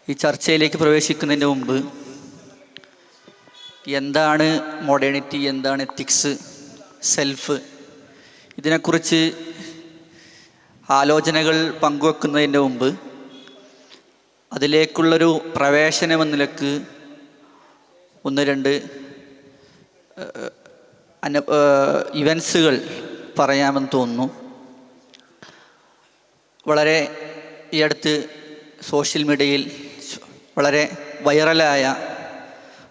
ഈ ചർച്ചയിലേക്ക് പ്രവേശിക്കുന്നതിന് മുമ്പ് എന്താണ് മോഡേണിറ്റി, എന്താണ് എത്തിക്സ്, സെൽഫ്, ഇതിനെക്കുറിച്ച് ആലോചനകൾ പങ്കുവെക്കുന്നതിന് മുമ്പ് അതിലേക്കുള്ളൊരു പ്രവേശനമെന്ന നിലക്ക് ഒന്ന് രണ്ട് ഇവൻസുകൾ പറയാമെന്ന് തോന്നുന്നു. വളരെ ഈ അടുത്ത് സോഷ്യൽ മീഡിയയിൽ വളരെ വൈറലായ,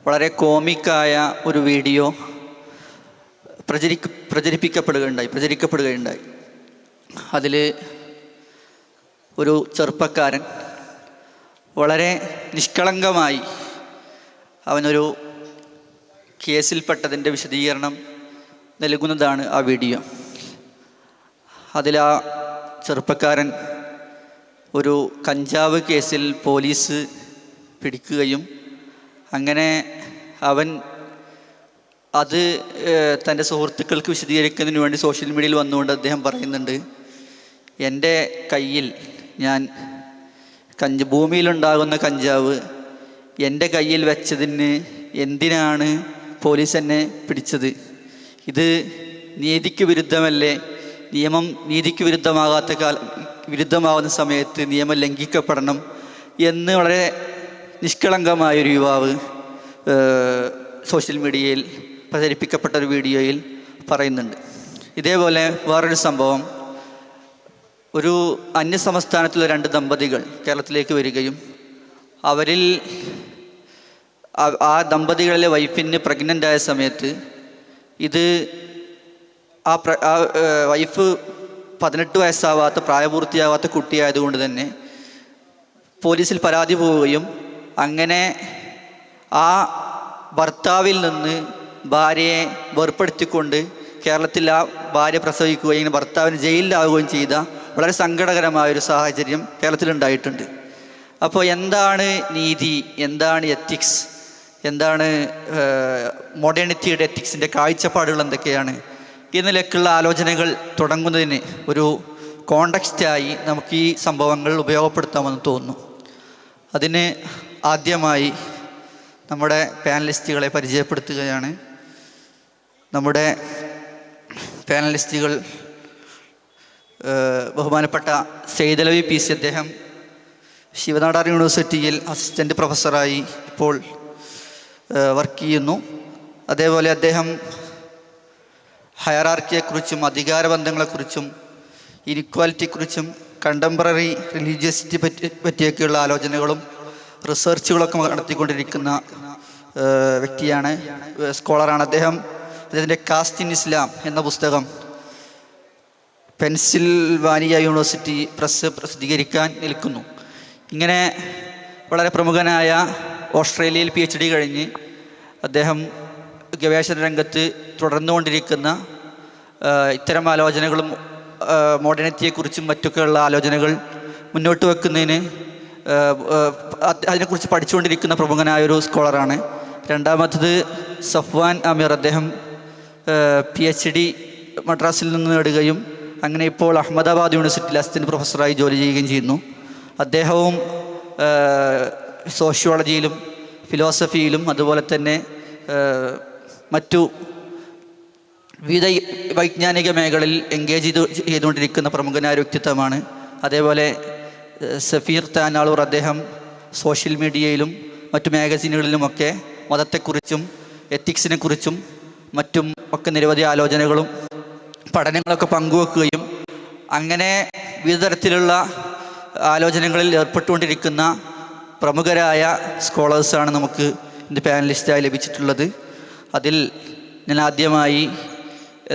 വളരെ കോമിക്കായ ഒരു വീഡിയോ പ്രചരിക്കപ്പെടുകയുണ്ടായി. അതിൽ ഒരു ചെറുപ്പക്കാരൻ വളരെ നിഷ്കളങ്കമായി അവനൊരു കേസിൽപ്പെട്ടതിൻ്റെ വിശദീകരണം നൽകുന്നതാണ് ആ വീഡിയോ. അതിൽ ആ ചെറുപ്പക്കാരൻ ഒരു കഞ്ചാവ് കേസിൽ പോലീസ് പിടിക്കുകയും അങ്ങനെ അവൻ അത് തൻ്റെ സുഹൃത്തുക്കൾക്ക് വിശദീകരിക്കുന്നതിന് വേണ്ടി സോഷ്യൽ മീഡിയയിൽ വന്നുകൊണ്ട് അദ്ദേഹം പറയുന്നുണ്ട്, എൻ്റെ കയ്യിൽ ഞാൻ ഭൂമിയിലുണ്ടാകുന്ന കഞ്ചാവ് എൻ്റെ കയ്യിൽ വെച്ചതിന് എന്തിനാണ് പോലീസ് എന്നെ പിടിച്ചത്? ഇത് നീതിക്ക് വിരുദ്ധമല്ലേ? നിയമം നീതിക്ക് വിരുദ്ധമാകുന്ന സമയത്ത് നിയമം ലംഘിക്കപ്പെടണം എന്ന് വളരെ നിഷ്കളങ്കമായൊരു യുവാവ് സോഷ്യൽ മീഡിയയിൽ പ്രചരിപ്പിക്കപ്പെട്ട ഒരു വീഡിയോയിൽ പറയുന്നുണ്ട്. ഇതേപോലെ വേറൊരു സംഭവം, ഒരു അന്യസംസ്ഥാനത്തുള്ള 2 ദമ്പതികൾ കേരളത്തിലേക്ക് വരികയും അവരിൽ ആ ദമ്പതികളിലെ വൈഫിന് പ്രഗ്നൻ്റ് ആയ സമയത്ത് ഇത് വൈഫ് 18 വയസ്സാവാത്ത പ്രായപൂർത്തിയാവാത്ത കുട്ടിയായതുകൊണ്ട് തന്നെ പോലീസിൽ പരാതി പോവുകയും അങ്ങനെ ആ ഭർത്താവിൽ നിന്ന് ഭാര്യയെ വേർപ്പെടുത്തിക്കൊണ്ട് കേരളത്തിൽ ആ ഭാര്യ പ്രസവിക്കുകയും ഭർത്താവിന് ജയിലിലാവുകയും ചെയ്ത വളരെ സങ്കടകരമായൊരു സാഹചര്യം കേരളത്തിലുണ്ടായിട്ടുണ്ട്. അപ്പോൾ എന്താണ് നീതി, എന്താണ് എത്തിക്സ്, എന്താണ് മോഡേണിറ്റിയുടെ എത്തിക്സിൻ്റെ കാഴ്ചപ്പാടുകൾ എന്തൊക്കെയാണ് എന്നതിലേക്കുള്ള ആലോചനകൾ തുടങ്ങുന്നതിന് ഒരു കോണ്ടക്സ്റ്റായി നമുക്ക് ഈ സംഭവങ്ങൾ ഉപയോഗപ്പെടുത്താമെന്ന് തോന്നുന്നു. അതിന് ആദ്യമായി നമ്മുടെ പാനലിസ്റ്റുകളെ പരിചയപ്പെടുത്തുകയാണ്. നമ്മുടെ പാനലിസ്റ്റുകൾ ബഹുമാനപ്പെട്ട സെയ്ദ് അലവി PC, അദ്ദേഹം ശിവനാടാർ യൂണിവേഴ്സിറ്റിയിൽ അസിസ്റ്റൻ്റ് പ്രൊഫസറായി ഇപ്പോൾ വർക്ക് ചെയ്യുന്നു. അതേപോലെ അദ്ദേഹം ഹയറാർക്കിയെക്കുറിച്ചും അധികാരബന്ധങ്ങളെക്കുറിച്ചും ഇനിക്വാലിറ്റിയെക്കുറിച്ചും കണ്ടംപററി റിലീജിയസിറ്റി പറ്റിയൊക്കെയുള്ള ആലോചനകളും റിസർച്ചുകളൊക്കെ നടത്തിക്കൊണ്ടിരിക്കുന്ന വ്യക്തിയാണ്, സ്കോളറാണ് അദ്ദേഹം. അദ്ദേഹത്തിൻ്റെ കാസ്റ്റ് ഇൻ ഇസ്ലാം എന്ന പുസ്തകം പെൻസിൽവാനിയ യൂണിവേഴ്സിറ്റി പ്രസ് പ്രസിദ്ധീകരിക്കാൻ നിൽക്കുന്നു. ഇങ്ങനെ വളരെ പ്രമുഖനായ ഓസ്ട്രേലിയയിൽ PhD കഴിഞ്ഞ് അദ്ദേഹം ഗവേഷണ രംഗത്ത് തുടർന്നുകൊണ്ടിരിക്കുന്ന ഇത്തരം ആലോചനകളും മോഡേണിറ്റിയെക്കുറിച്ചും മറ്റൊക്കെയുള്ള ആലോചനകൾ മുന്നോട്ട് വെക്കുന്നതിന് അതിനെക്കുറിച്ച് പഠിച്ചുകൊണ്ടിരിക്കുന്ന പ്രമുഖനായൊരു സ്കോളറാണ്. രണ്ടാമത്തത് സഫ്വാൻ അമീർ, അദ്ദേഹം PhD മദ്രാസിൽ നിന്ന് നേടുകയും അങ്ങനെ ഇപ്പോൾ അഹമ്മദാബാദ് യൂണിവേഴ്സിറ്റിയിൽ അസിസ്റ്റൻ്റ് പ്രൊഫസറായി ജോലി ചെയ്യുകയും ചെയ്യുന്നു. അദ്ദേഹവും സോഷ്യോളജിയിലും ഫിലോസഫിയിലും അതുപോലെ തന്നെ മറ്റു വിവിധ വൈജ്ഞാനിക മേഖലയിൽ എൻഗേജ് ചെയ്തുകൊണ്ടിരിക്കുന്ന പ്രമുഖനായ വ്യക്തിത്വമാണ്. അതേപോലെ സഫീർ താനാളൂർ, അദ്ദേഹം സോഷ്യൽ മീഡിയയിലും മറ്റു മാഗസീനുകളിലുമൊക്കെ മതത്തെക്കുറിച്ചും എത്തിക്സിനെ കുറിച്ചും മറ്റും ഒക്കെ നിരവധി ആലോചനകളും പഠനങ്ങളൊക്കെ പങ്കുവെക്കുകയും അങ്ങനെ വിവിധ തരത്തിലുള്ള ആലോചനകളിൽ ഏർപ്പെട്ടുകൊണ്ടിരിക്കുന്ന പ്രമുഖരായ സ്കോളേഴ്സാണ് നമുക്ക് ഇന്ന് പാനലിസ്റ്റായി ലഭിച്ചിട്ടുള്ളത്. അതിൽ ഞാൻ ആദ്യമായി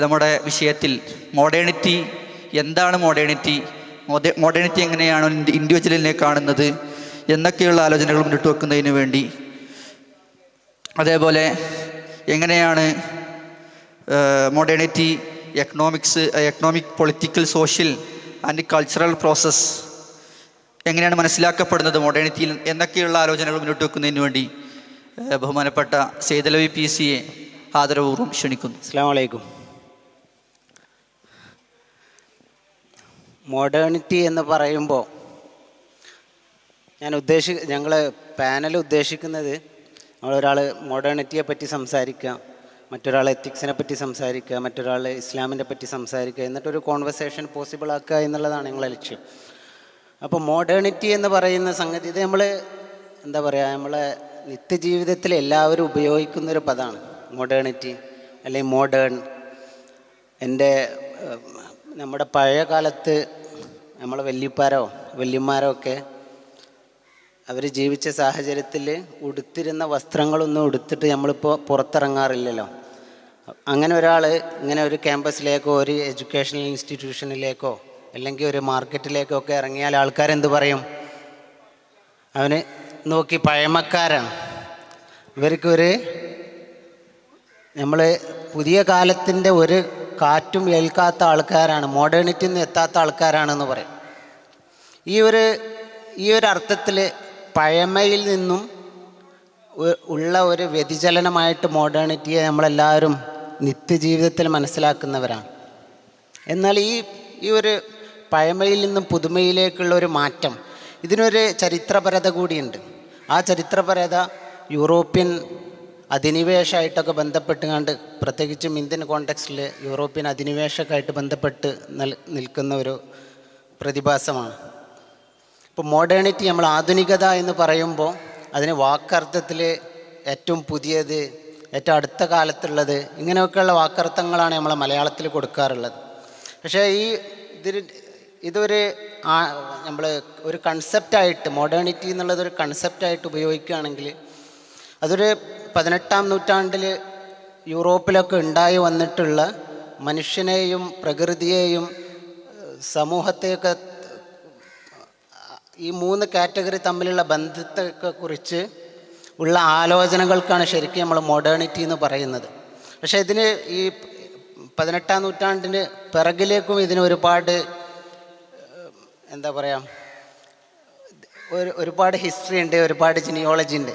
നമ്മുടെ വിഷയത്തിൽ മോഡേണിറ്റി, എന്താണ് മോഡേണിറ്റി എങ്ങനെയാണ് ഇൻഡിവിജ്വലിനെ കാണുന്നത് എന്നൊക്കെയുള്ള ആലോചനകൾ മുന്നിട്ട് വെക്കുന്നതിന് വേണ്ടി, അതേപോലെ എങ്ങനെയാണ് modernity economic, political, social and cultural process എങ്ങനെയാണ് മനസ്സിലാക്കപ്പെടുന്നത് മോഡേണിറ്റിയിൽ എന്നൊക്കെയുള്ള ആലോചനകൾ മുന്നോട്ട് വെക്കുന്നതിന് വേണ്ടി ബഹുമാനപ്പെട്ട സെയ്ദ് അലവി PCയെ ആദരപൂർവ്വം ക്ഷണിക്കുന്നു. അസ്സലാമു അലൈക്കും. മോഡേണിറ്റി എന്ന് പറയുമ്പോൾ ഞങ്ങൾ പാനൽ ഉദ്ദേശിക്കുന്നത്, നമ്മളൊരാൾ മോഡേണിറ്റിയെ പറ്റി സംസാരിക്കുക, മറ്റൊരാൾ എത്തിക്സിനെ പറ്റി സംസാരിക്കുക, മറ്റൊരാൾ ഇസ്ലാമിനെ പറ്റി സംസാരിക്കുക, എന്നിട്ടൊരു കോൺവെർസേഷൻ പോസിബിൾ ആക്കുക എന്നുള്ളതാണ് ഞങ്ങളെ ലക്ഷ്യം. അപ്പോൾ മോഡേണിറ്റി എന്ന് പറയുന്ന സംഗതി ഇത് നമ്മൾ എന്താ പറയുക, നമ്മളെ നിത്യജീവിതത്തിൽ എല്ലാവരും ഉപയോഗിക്കുന്നൊരു പദമാണ് മോഡേണിറ്റി അല്ലെങ്കിൽ മോഡേൺ. നമ്മുടെ പഴയ കാലത്ത് നമ്മളെ വല്യമാരോ ഒക്കെ അവർ ജീവിച്ച സാഹചര്യത്തിൽ ഉടുത്തിരുന്ന വസ്ത്രങ്ങളൊന്നും ഉടുത്തിട്ട് നമ്മളിപ്പോൾ പുറത്തിറങ്ങാറില്ലല്ലോ. അങ്ങനെ ഒരാൾ ഇങ്ങനെ ഒരു ക്യാമ്പസിലേക്കോ ഒരു എഡ്യൂക്കേഷണൽ ഇൻസ്റ്റിറ്റ്യൂഷനിലേക്കോ അല്ലെങ്കിൽ ഒരു മാർക്കറ്റിലേക്കോ ഒക്കെ ഇറങ്ങിയാൽ ആൾക്കാരെന്ത് പറയും? അവന് നോക്കി പഴമക്കാരാണ്. നമ്മൾ പുതിയ കാലത്തിൻ്റെ ഒരു കാറ്റും ഏൽക്കാത്ത ആൾക്കാരാണ്, മോഡേണിറ്റിയിൽ നിന്ന് എത്താത്ത ആൾക്കാരാണെന്ന് പറയും. ഈ ഒരു അർത്ഥത്തിൽ പഴമയിൽ നിന്നും ഉള്ള ഒരു വ്യതിചലനമായിട്ട് മോഡേണിറ്റിയെ നമ്മളെല്ലാവരും നിത്യജീവിതത്തിൽ മനസ്സിലാക്കുന്നവരാണ്. എന്നാൽ ഈ ഒരു പഴമയിൽ നിന്നും പുതുമയിലേക്കുള്ള ഒരു മാറ്റം, ഇതിനൊരു ചരിത്രപരത കൂടിയുണ്ട്. ആ ചരിത്രപരത യൂറോപ്യൻ അധിനിവേശമായിട്ടൊക്കെ ബന്ധപ്പെട്ടുകൊണ്ട്, പ്രത്യേകിച്ചും ഇന്ത്യൻ കോണ്ടെക്സ്റ്റിൽ യൂറോപ്യൻ അധിനിവേശമൊക്കെയായിട്ട് ബന്ധപ്പെട്ട് നിൽക്കുന്ന ഒരു പ്രതിഭാസമാണ്. ഇപ്പോൾ മോഡേണിറ്റി, നമ്മൾ ആധുനികത എന്ന് പറയുമ്പോൾ അതിന് വാക്കർത്ഥത്തിൽ ഏറ്റവും പുതിയത്, ഏറ്റവും അടുത്ത കാലത്തുള്ളത്, ഇങ്ങനെയൊക്കെയുള്ള വാക്കർത്ഥങ്ങളാണ് നമ്മൾ മലയാളത്തിൽ കൊടുക്കാറുള്ളത്. പക്ഷേ ഇതൊരു നമ്മൾ ഒരു കൺസെപ്റ്റായിട്ട്, മോഡേണിറ്റി എന്നുള്ളതൊരു കൺസെപ്റ്റായിട്ട് ഉപയോഗിക്കുകയാണെങ്കിൽ അതൊരു 18-ാം നൂറ്റാണ്ടിൽ യൂറോപ്പിലൊക്കെ ഉണ്ടായി വന്നിട്ടുള്ള മനുഷ്യനെയും പ്രകൃതിയെയും സമൂഹത്തെയൊക്കെ, ഈ 3 കാറ്റഗറി തമ്മിലുള്ള ബന്ധത്തെയൊക്കെ കുറിച്ച് ഉള്ള ആലോചനകൾക്കാണ് ശരിക്കും നമ്മൾ മോഡേണിറ്റി എന്ന് പറയുന്നത്. പക്ഷേ ഇതിന് ഈ 18-ാം നൂറ്റാണ്ടിന് പിറകിലേക്കും ഇതിന് ഒരുപാട് എന്താ പറയുക, ഒരുപാട് ഹിസ്റ്ററി ഉണ്ട്, ഒരുപാട് ജിനിയോളജി ഉണ്ട്.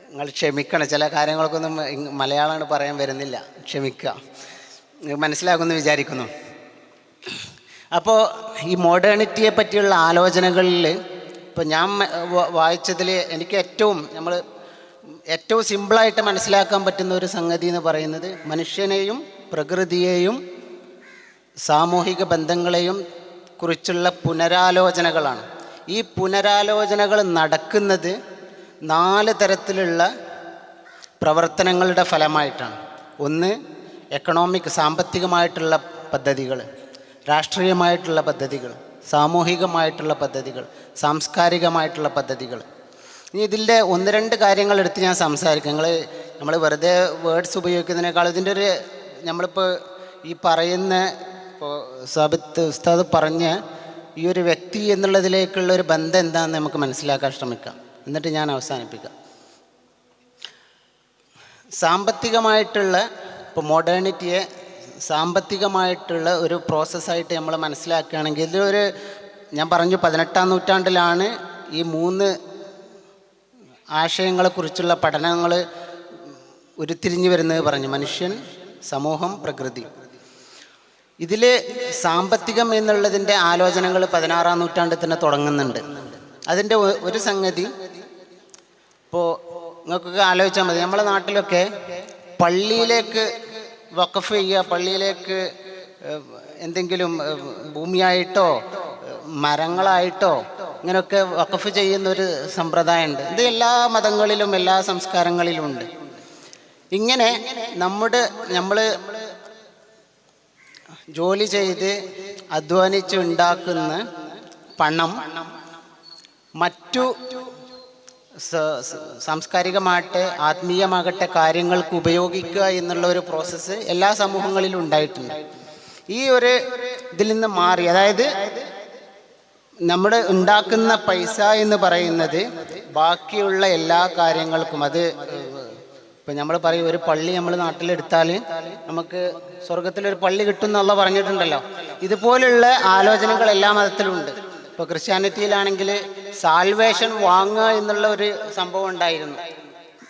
നിങ്ങൾ ക്ഷമിക്കണം, ചില കാര്യങ്ങൾക്കൊന്നും മലയാളമാണ് പറയാൻ വരുന്നില്ല, ക്ഷമിക്കുക. മനസ്സിലാക്കുമെന്ന് വിചാരിക്കുന്നു. അപ്പോൾ ഈ മോഡേണിറ്റിയെ പറ്റിയുള്ള ആലോചനകളിൽ ഇപ്പോൾ ഞാൻ വായിച്ചതിൽ എനിക്ക് ഏറ്റവും സിമ്പിളായിട്ട് മനസ്സിലാക്കാൻ പറ്റുന്ന ഒരു സംഗതി എന്ന് പറയുന്നത് മനുഷ്യനെയും പ്രകൃതിയെയും സാമൂഹിക ബന്ധങ്ങളെയും കുറിച്ചുള്ള പുനരാലോചനകളാണ്. ഈ പുനരാലോചനകൾ നടക്കുന്നത് 4 തരത്തിലുള്ള പ്രവർത്തനങ്ങളുടെ ഫലമായിട്ടാണ്. ഒന്ന്, സാമ്പത്തികമായിട്ടുള്ള പദ്ധതികൾ, രാഷ്ട്രീയമായിട്ടുള്ള പദ്ധതികൾ, സാമൂഹികമായിട്ടുള്ള പദ്ധതികൾ, സാംസ്കാരികമായിട്ടുള്ള പദ്ധതികൾ. ഇനി ഇതിൻ്റെ 1-2 കാര്യങ്ങൾ എടുത്ത് ഞാൻ സംസാരിക്കാം. നമ്മൾ വെറുതെ വേർഡ്സ് ഉപയോഗിക്കുന്നതിനേക്കാൾ ഇതിൻ്റെ നമ്മളിപ്പോൾ ഈ പറയുന്ന, ഇപ്പോൾ സാബിത്ത് ഉസ്താദ് പറഞ്ഞ ഈ ഒരു വ്യക്തി എന്നുള്ളതിലേക്കുള്ള ഒരു ബന്ധം എന്താണെന്ന് നമുക്ക് മനസ്സിലാക്കാൻ ശ്രമിക്കാം. എന്നിട്ട് ഞാൻ അവസാനിപ്പിക്കാം. സാമ്പത്തികമായിട്ടുള്ള, ഇപ്പോൾ മോഡേണിറ്റിയെ സാമ്പത്തികമായിട്ടുള്ള ഒരു പ്രോസസ്സായിട്ട് നമ്മൾ മനസ്സിലാക്കുകയാണെങ്കിൽ ഞാൻ പറഞ്ഞു 18-ാം നൂറ്റാണ്ടിലാണ് ഈ 3 ആശയങ്ങളെക്കുറിച്ചുള്ള പഠനങ്ങൾ ഉരുത്തിരിഞ്ഞു വരുന്നത് പറഞ്ഞു. മനുഷ്യൻ, സമൂഹം, പ്രകൃതി. ഇതിൽ സാമ്പത്തികം എന്നുള്ളതിൻ്റെ ആലോചനകൾ 16-ാം നൂറ്റാണ്ടിൽ തന്നെ തുടങ്ങുന്നുണ്ട്. അതിൻ്റെ ഒരു സംഗതി ഇപ്പോൾ നിങ്ങൾക്കൊക്കെ ആലോചിച്ചാൽ മതി. നമ്മളെ നാട്ടിലൊക്കെ പള്ളിയിലേക്ക് വഖഫ് ചെയ്യുക, പള്ളിയിലേക്ക് എന്തെങ്കിലും ഭൂമിയായിട്ടോ മരങ്ങളായിട്ടോ ഇങ്ങനെയൊക്കെ വഖഫ് ചെയ്യുന്നൊരു സമ്പ്രദായമുണ്ട്. ഇത് എല്ലാ മതങ്ങളിലും എല്ലാ സംസ്കാരങ്ങളിലും ഉണ്ട്. ഇങ്ങനെ നമ്മൾ ജോലി ചെയ്ത് അധ്വാനിച്ച് ഉണ്ടാക്കുന്ന പണം മറ്റു സാംസ്കാരികമാകട്ടെ ആത്മീയമാകട്ടെ കാര്യങ്ങൾക്ക് ഉപയോഗിക്കുക എന്നുള്ള ഒരു പ്രോസസ്സ് എല്ലാ സമൂഹങ്ങളിലും ഉണ്ടായിട്ടുണ്ട്. ഈ ഒരു ഇതിൽ നിന്ന് മാറി, അതായത് നമ്മുടെ ഉണ്ടാക്കുന്ന പൈസ എന്ന് പറയുന്നത് ബാക്കിയുള്ള എല്ലാ കാര്യങ്ങൾക്കും, അത് ഇപ്പം നമ്മൾ പറയും ഒരു പള്ളി നമ്മൾ നാട്ടിലെടുത്താൽ നമുക്ക് സ്വർഗത്തിലൊരു പള്ളി കിട്ടും എന്നുള്ള പറഞ്ഞിട്ടുണ്ടല്ലോ. ഇതുപോലുള്ള ആലോചനകൾ എല്ലാ മതത്തിലുമുണ്ട്. ഇപ്പോൾ ക്രിസ്ത്യാനിറ്റിയിലാണെങ്കിൽ സാൽവേഷൻ വാങ്ങുക എന്നുള്ള ഒരു സംഭവം ഉണ്ടായിരുന്നു.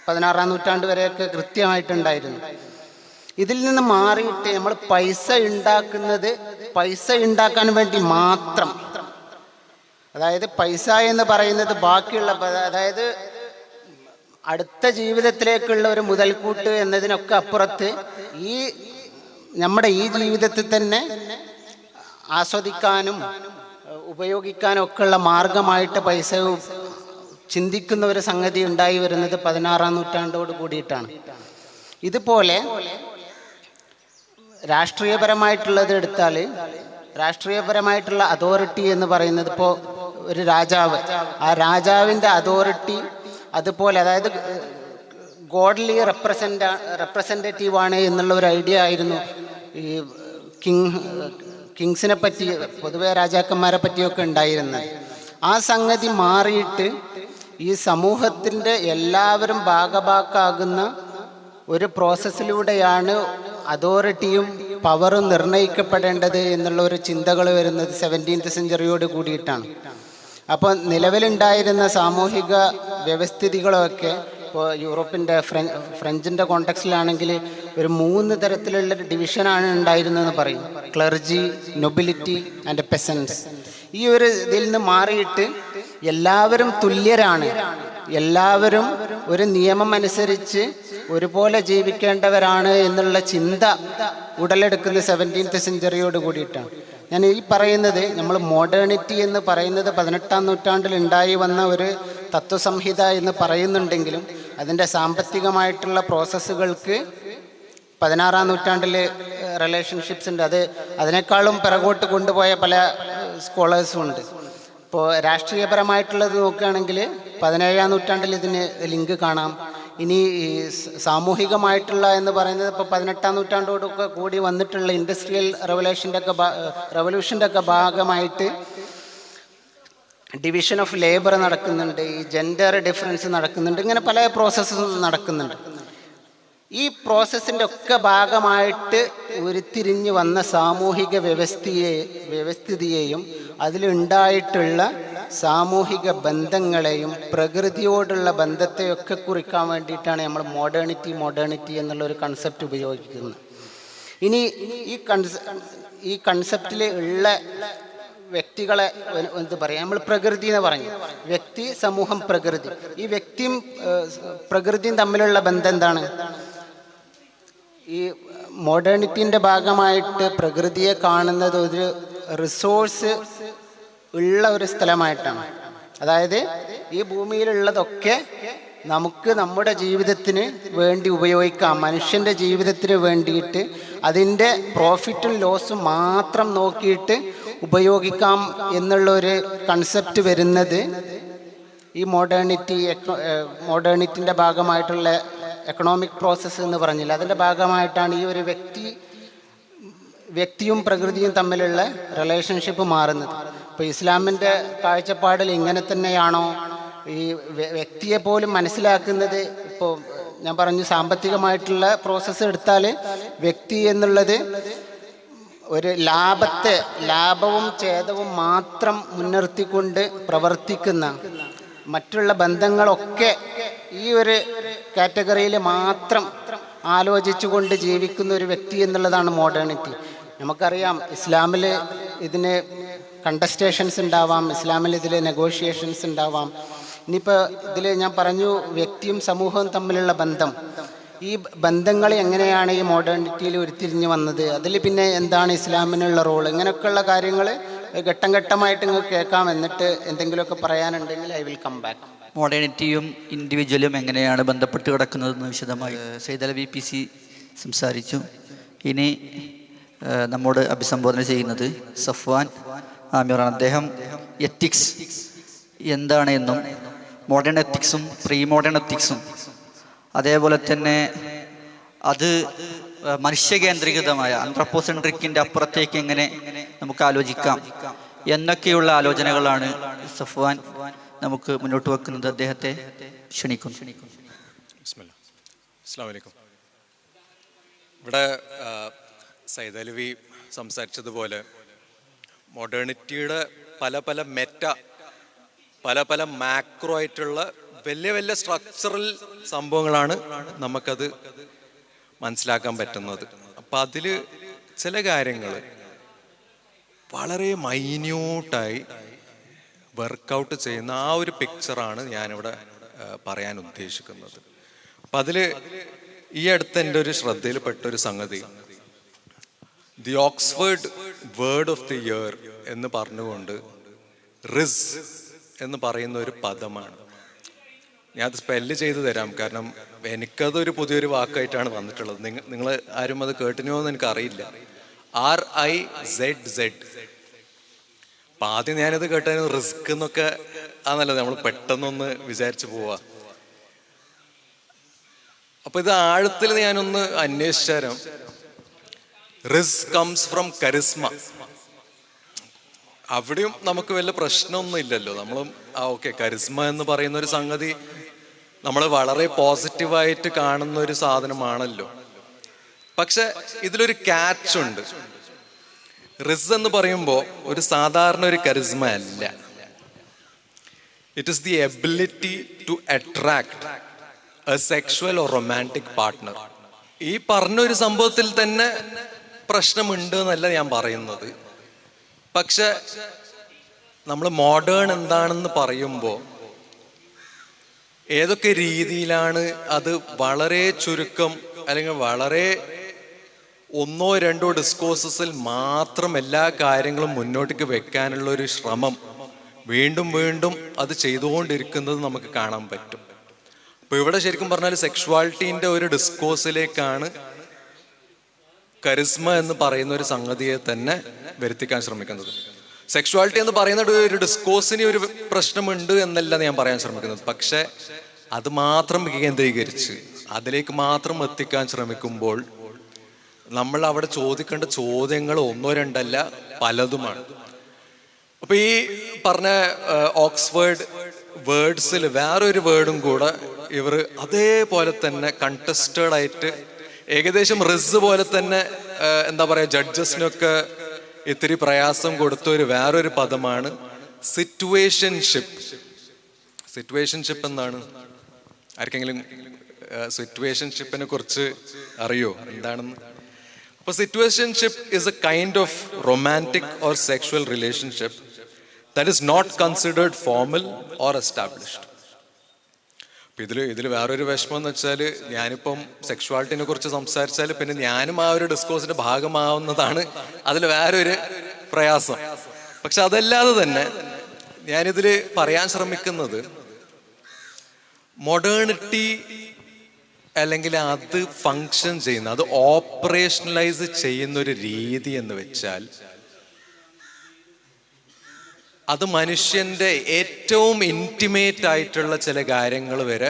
16-ാം നൂറ്റാണ്ട് വരെയൊക്കെ കൃത്യമായിട്ടുണ്ടായിരുന്നു. ഇതിൽ നിന്ന് മാറിയിട്ട് നമ്മൾ പൈസ ഉണ്ടാക്കാൻ വേണ്ടി മാത്രം, അതായത് പൈസ എന്ന് പറയുന്നത് ബാക്കിയുള്ള, അതായത് അടുത്ത ജീവിതത്തിലേക്കുള്ള ഒരു മുതൽക്കൂട്ട് എന്നതിനൊക്കെ അപ്പുറത്ത് ഈ നമ്മുടെ ഈ ജീവിതത്തിൽ തന്നെ ആസ്വദിക്കാനും ഉപയോഗിക്കാനും ഒക്കെയുള്ള മാർഗമായിട്ട് പൈസ ചിന്തിക്കുന്ന ഒരു സംഗതി ഉണ്ടായി വരുന്നത് 16-ാം നൂറ്റാണ്ടോട് കൂടിയിട്ടാണ്. ഇതുപോലെ രാഷ്ട്രീയപരമായിട്ടുള്ളത് എടുത്താൽ, രാഷ്ട്രീയപരമായിട്ടുള്ള അതോറിറ്റി എന്ന് പറയുന്നത് ഇപ്പോൾ ഒരു രാജാവ്, ആ രാജാവിൻ്റെ അതോറിറ്റി അതുപോലെ, അതായത് ഗോഡ്ലി റെപ്രസെൻറ്റേറ്റീവ് ആണ് എന്നുള്ള ഒരു ഐഡിയ ആയിരുന്നു ഈ കിങ്സിനെ പറ്റി, പൊതുവെ രാജാക്കന്മാരെ പറ്റിയൊക്കെ ഉണ്ടായിരുന്നത്. ആ സംഗതി മാറിയിട്ട് ഈ സമൂഹത്തിൻ്റെ എല്ലാവരും ഭാഗഭാക്കാകുന്ന ഒരു പ്രോസസ്സിലൂടെയാണ് അതോറിറ്റിയും പവറും നിർണ്ണയിക്കപ്പെടേണ്ടത് എന്നുള്ള ഒരു ചിന്തകൾ വരുന്നത് 17th സെഞ്ച്വറിയോട് കൂടിയിട്ടാണ്. അപ്പോൾ നിലവിലുണ്ടായിരുന്ന സാമൂഹിക വ്യവസ്ഥിതികളൊക്കെ ഇപ്പോൾ യൂറോപ്പിൻ്റെ ഫ്രഞ്ചിൻ്റെ കോണ്ടെക്സ്റ്റിലാണെങ്കിൽ ഒരു 3 തരത്തിലുള്ള ഡിവിഷനാണ് ഉണ്ടായിരുന്നതെന്ന് പറയും. Clergy, nobility and പെസൻസ്. ഈ ഒരു ഇതിൽ നിന്ന് മാറിയിട്ട് എല്ലാവരും തുല്യരാണ്, എല്ലാവരും ഒരു നിയമം അനുസരിച്ച് ഒരുപോലെ ജീവിക്കേണ്ടവരാണ് എന്നുള്ള ചിന്ത ഉടലെടുക്കുന്ന 17th സെഞ്ച്വറിയോട് കൂടിയിട്ടാണ്. ഞാൻ ഈ പറയുന്നത്, നമ്മൾ മോഡേണിറ്റി എന്ന് പറയുന്നത് 18-ാം നൂറ്റാണ്ടിൽ ഉണ്ടായി വന്ന ഒരു തത്വസംഹിത എന്ന് പറയുന്നുണ്ടെങ്കിലും അതിൻ്റെ സാമ്പത്തികമായിട്ടുള്ള പ്രോസസ്സുകൾക്ക് 16-ാം നൂറ്റാണ്ടിൽ റിലേഷൻഷിപ്സ് ഉണ്ട്. അതിനേക്കാളും പിറകോട്ട് കൊണ്ടുപോയ പല സ്കോളേഴ്സും ഉണ്ട്. ഇപ്പോൾ രാഷ്ട്രീയപരമായിട്ടുള്ളത് നോക്കുകയാണെങ്കിൽ 17-ാം നൂറ്റാണ്ടിൽ ഇതിന് ലിങ്ക് കാണാം. ഇനി സാമൂഹികമായിട്ടുള്ള എന്ന് പറയുന്നത് ഇപ്പോൾ 18-ാം നൂറ്റാണ്ടോടൊക്കെ കൂടി വന്നിട്ടുള്ള ഇൻഡസ്ട്രിയൽ റവല്യൂഷൻ്റെ ഒക്കെ ഭാഗമായിട്ട് ഡിവിഷൻ ഓഫ് ലേബർ നടക്കുന്നുണ്ട്, ഈ ജെൻഡർ ഡിഫറൻസ് നടക്കുന്നുണ്ട്, ഇങ്ങനെ പല പ്രോസസ്സും നടക്കുന്നുണ്ട്. ഈ പ്രോസസ്സിൻ്റെ ഒക്കെ ഭാഗമായിട്ട് ഉരുത്തിരിഞ്ഞ് വന്ന സാമൂഹിക വ്യവസ്ഥിതിയെയും അതിലുണ്ടായിട്ടുള്ള സാമൂഹിക ബന്ധങ്ങളെയും പ്രകൃതിയോടുള്ള ബന്ധത്തെയൊക്കെ കുറിക്കാൻ വേണ്ടിയിട്ടാണ് നമ്മൾ മോഡേണിറ്റി എന്നുള്ളൊരു കൺസെപ്റ്റ് ഉപയോഗിക്കുന്നത്. ഇനി ഈ കൺസെപ്റ്റിൽ ഉള്ള വ്യക്തികളെ എന്ത് പറയാം, നമ്മൾ പ്രകൃതി എന്ന് പറഞ്ഞു. വ്യക്തി, സമൂഹം, പ്രകൃതി. ഈ വ്യക്തിയും പ്രകൃതിയും തമ്മിലുള്ള ബന്ധം എന്താണ്? ഈ മോഡേണിറ്റിൻ്റെ ഭാഗമായിട്ട് പ്രകൃതിയെ കാണുന്നത് ഒരു റിസോഴ്സ് ഉള്ള ഒരു സ്ഥലമായിട്ടാണ്. അതായത് ഈ ഭൂമിയിലുള്ളതൊക്കെ നമുക്ക് നമ്മുടെ ജീവിതത്തിന് വേണ്ടി ഉപയോഗിക്കാം, മനുഷ്യൻ്റെ ജീവിതത്തിന് വേണ്ടിയിട്ട് അതിൻ്റെ പ്രോഫിറ്റും ലോസും മാത്രം നോക്കിയിട്ട് ഉപയോഗിക്കാം എന്നുള്ളൊരു കൺസെപ്റ്റ് വരുന്നത് ഈ മോഡേണിറ്റിൻ്റെ ഭാഗമായിട്ടുള്ള എക്കണോമിക് പ്രോസസ്സ് എന്ന് പറഞ്ഞില്ല, അതിൻ്റെ ഭാഗമായിട്ടാണ് ഈ ഒരു വ്യക്തിയും പ്രകൃതിയും തമ്മിലുള്ള റിലേഷൻഷിപ്പ് മാറുന്നത്. ഇപ്പോൾ ഇസ്ലാമിൻ്റെ കാഴ്ചപ്പാടിൽ ഇങ്ങനെ തന്നെയാണോ? ഈ വ്യക്തിയെ പോലും മനസ്സിലാക്കുന്നത്, ഇപ്പോൾ ഞാൻ പറഞ്ഞു സാമ്പത്തികമായിട്ടുള്ള പ്രോസസ്സ് എടുത്താൽ വ്യക്തി എന്നുള്ളത് ഒരു ലാഭവും ഛേദവും മാത്രം മുൻനിർത്തിക്കൊണ്ട് പ്രവർത്തിക്കുന്ന, മറ്റുള്ള ബന്ധങ്ങളൊക്കെ ഈ ഒരു കാറ്റഗറിയിൽ മാത്രം ആലോചിച്ചുകൊണ്ട് ജീവിക്കുന്ന ഒരു വ്യക്തി എന്നുള്ളതാണ് മോഡേണിറ്റി. നമുക്കറിയാം ഇസ്ലാമിൽ ഇതിന് കണ്ടസ്റ്റേഷൻസ് ഉണ്ടാവാം, ഇസ്ലാമിൽ ഇതിൽ നെഗോഷിയേഷൻസ് ഉണ്ടാവാം. ഇനിയിപ്പോൾ ഇതിൽ ഞാൻ പറഞ്ഞു വ്യക്തിയും സമൂഹവും തമ്മിലുള്ള ബന്ധം, ഈ ബന്ധങ്ങൾ എങ്ങനെയാണ് ഈ മോഡേണിറ്റിയിൽ ഉരുത്തിരിഞ്ഞ് വന്നത്, അതിൽ പിന്നെ എന്താണ് ഇസ്ലാമിനുള്ള റോൾ, ഇങ്ങനെയൊക്കെയുള്ള കാര്യങ്ങൾ ഘട്ടം ഘട്ടമായിട്ട് നിങ്ങൾക്ക് കേൾക്കാം. എന്നിട്ട് എന്തെങ്കിലുമൊക്കെ പറയാനുണ്ടെങ്കിൽ ഐ വിൽ കം ബാക്ക്. മോഡേണിറ്റിയും ഇൻഡിവിജ്വലും എങ്ങനെയാണ് ബന്ധപ്പെട്ട് കിടക്കുന്നതെന്ന് വിശദമായി സയ്യിദ് അലവി PC സംസാരിച്ചു. ഇനി നമ്മോട് അഭിസംബോധന ചെയ്യുന്നത് സഫ്വാൻ ആമിറാണ്. അദ്ദേഹം എത്തിക്സ് എന്താണ് എന്നും മോഡേൺ എത്തിക്സും പ്രീ മോഡേൺ എത്തിക്സും അതേപോലെ തന്നെ അത് മനുഷ്യകേന്ദ്രീകൃതമായ ആന്ത്രപ്പോസെൻട്രിക്കിൻ്റെ അപ്പുറത്തേക്ക് എങ്ങനെ നമുക്ക് ആലോചിക്കാം എന്നൊക്കെയുള്ള ആലോചനകളാണ് സഫ്വാൻ നമുക്ക് മുന്നോട്ട് വെക്കുന്നത്. അദ്ദേഹത്തെ ക്ഷണിക്കുന്നു. അസ്സലാമു അലൈക്കും. ഇവിടെ സയ്യിദ് അലവി സംസാരിച്ചതുപോലെ മോഡേണിറ്റിയുടെ പല മാക്രോ ആയിട്ടുള്ള വലിയ സ്ട്രക്ചറൽ സംഭവങ്ങളാണ് നമുക്കത് മനസ്സിലാക്കാൻ പറ്റുന്നത്. അപ്പം അതിൽ ചില കാര്യങ്ങൾ വളരെ മൈന്യൂട്ടായി വർക്കൗട്ട് ചെയ്യുന്ന ആ ഒരു പിക്ചറാണ് ഞാനിവിടെ പറയാൻ ഉദ്ദേശിക്കുന്നത്. അപ്പം അതിൽ ഈ അടുത്ത് എൻ്റെ ഒരു ശ്രദ്ധയിൽപ്പെട്ട ഒരു സംഗതി, the Oxford word of the year എന്ന് പറഞ്ഞുകൊണ്ട് റിസ് എന്ന് പറയുന്ന ഒരു പദമാണ്. ഞാൻ അത് സ്പെല്ല് ചെയ്ത് തരാം, കാരണം എനിക്കതൊരു പുതിയൊരു വാക്കായിട്ടാണ് വന്നിട്ടുള്ളത്. നിങ്ങൾ ആരും അത് കേട്ടിനോ എന്ന് എനിക്കറിയില്ല. RIZZ. അപ്പം ആദ്യം ഞാനത് കേട്ടാലും റിസ്ക് എന്നൊക്കെ ആണല്ലോ നമ്മൾ പെട്ടെന്നൊന്ന് വിചാരിച്ചു പോവാ. അപ്പൊ ഇത് ആഴത്തിൽ ഞാനൊന്ന് അന്വേഷിച്ചാലും റിസ്ക് കംസ് ഫ്രം കരിസ്മ. അവിടെയും നമുക്ക് വല്ല പ്രശ്നമൊന്നും ഇല്ലല്ലോ. നമ്മളും ഓക്കെ, കരിസ്മ എന്ന് പറയുന്ന ഒരു സംഗതി നമ്മൾ വളരെ പോസിറ്റീവായിട്ട് കാണുന്ന ഒരു സാധനമാണല്ലോ. പക്ഷെ ഇതിലൊരു ക്യാച്ച് ഉണ്ട്. റിസ് എന്ന് പറയുമ്പോൾ ഒരു സാധാരണ ഒരു കരിസ്മ അല്ല. It is the ability to attract a sexual or romantic partner. ഈ പറഞ്ഞൊരു സംഭവത്തിൽ തന്നെ പ്രശ്നമുണ്ട് എന്നല്ല ഞാൻ പറയുന്നത്. പക്ഷെ നമ്മൾ മോഡേൺ എന്താണെന്ന് പറയുമ്പോൾ ഏതൊക്കെ രീതിയിലാണ് അത് വളരെ ചുരുക്കം അല്ലെങ്കിൽ വളരെ 1-2 ഡിസ്കോഴ്സസിൽ മാത്രം എല്ലാ കാര്യങ്ങളും മുന്നോട്ടേക്ക് വെക്കാനുള്ള ഒരു ശ്രമം വീണ്ടും വീണ്ടും അത് ചെയ്തുകൊണ്ടിരിക്കുന്നത് നമുക്ക് കാണാൻ പറ്റും. അപ്പോൾ ഇവിടെ ശരിക്കും പറഞ്ഞാൽ സെക്ഷുവാലിറ്റീൻ്റെ ഒരു ഡിസ്കോഴ്സിലേക്കാണ് കരിസ്മ എന്ന് പറയുന്ന ഒരു സംഗതിയെ തന്നെ വരുത്തിക്കാൻ ശ്രമിക്കുന്നത്. സെക്ഷുവാലിറ്റി എന്ന് പറയുന്ന ഒരു ഡിസ്കോഴ്സിന് ഒരു പ്രശ്നമുണ്ട് എന്നല്ല ഞാൻ പറയാൻ ശ്രമിക്കുന്നത്. പക്ഷെ അത് മാത്രം കേന്ദ്രീകരിച്ച് അതിലേക്ക് മാത്രം എത്തിക്കാൻ ശ്രമിക്കുമ്പോൾ നമ്മൾ അവിടെ ചോദിക്കേണ്ട ചോദ്യങ്ങൾ 1-2 അല്ല, പലതുമാണ്. അപ്പൊ ഈ പറഞ്ഞ ഓക്സ്ഫോർഡ് വേർഡ്സിൽ വേറൊരു വേർഡും കൂടെ ഇവർ അതേപോലെ തന്നെ കണ്ടസ്റ്റഡ് ആയിട്ട് ഏകദേശം റിസ് പോലെ തന്നെ എന്താ പറയാ, ജഡ്ജസിനൊക്കെ ഇത്തിരി പ്രയാസം കൊടുത്ത ഒരു വേറൊരു പദമാണ് സിറ്റുവേഷൻഷിപ്പ്. സിറ്റുവേഷൻഷിപ്പ് എന്താണ്? ആർക്കെങ്കിലും സിറ്റുവേഷൻഷിപ്പിനെ കുറിച്ച് അറിയോ എന്താണെന്ന്? അപ്പൊ situationship is a kind of romantic or sexual relationship that is not considered formal or established. ഇതിൽ വേറൊരു വിഷമം എന്ന് വെച്ചാൽ, ഞാനിപ്പം സെക്ഷുവാലിറ്റിനെ കുറിച്ച് സംസാരിച്ചാൽ പിന്നെ ഞാനും ആ ഒരു ഡിസ്കോഴ്സിന്റെ ഭാഗമാവുന്നതാണ് അതിൽ വേറൊരു പ്രയാസം. പക്ഷെ അതല്ലാതെ തന്നെ ഞാനിതിൽ പറയാൻ ശ്രമിക്കുന്നത് മോഡേണിറ്റി അല്ലെങ്കിൽ അത് ഫങ്ഷൻ ചെയ്യുന്ന, അത് ഓപ്പറേഷണലൈസ് ചെയ്യുന്ന ഒരു രീതി എന്ന് വെച്ചാൽ അത് മനുഷ്യന്റെ ഏറ്റവും ഇന്റിമേറ്റ് ആയിട്ടുള്ള ചില കാര്യങ്ങൾ വരെ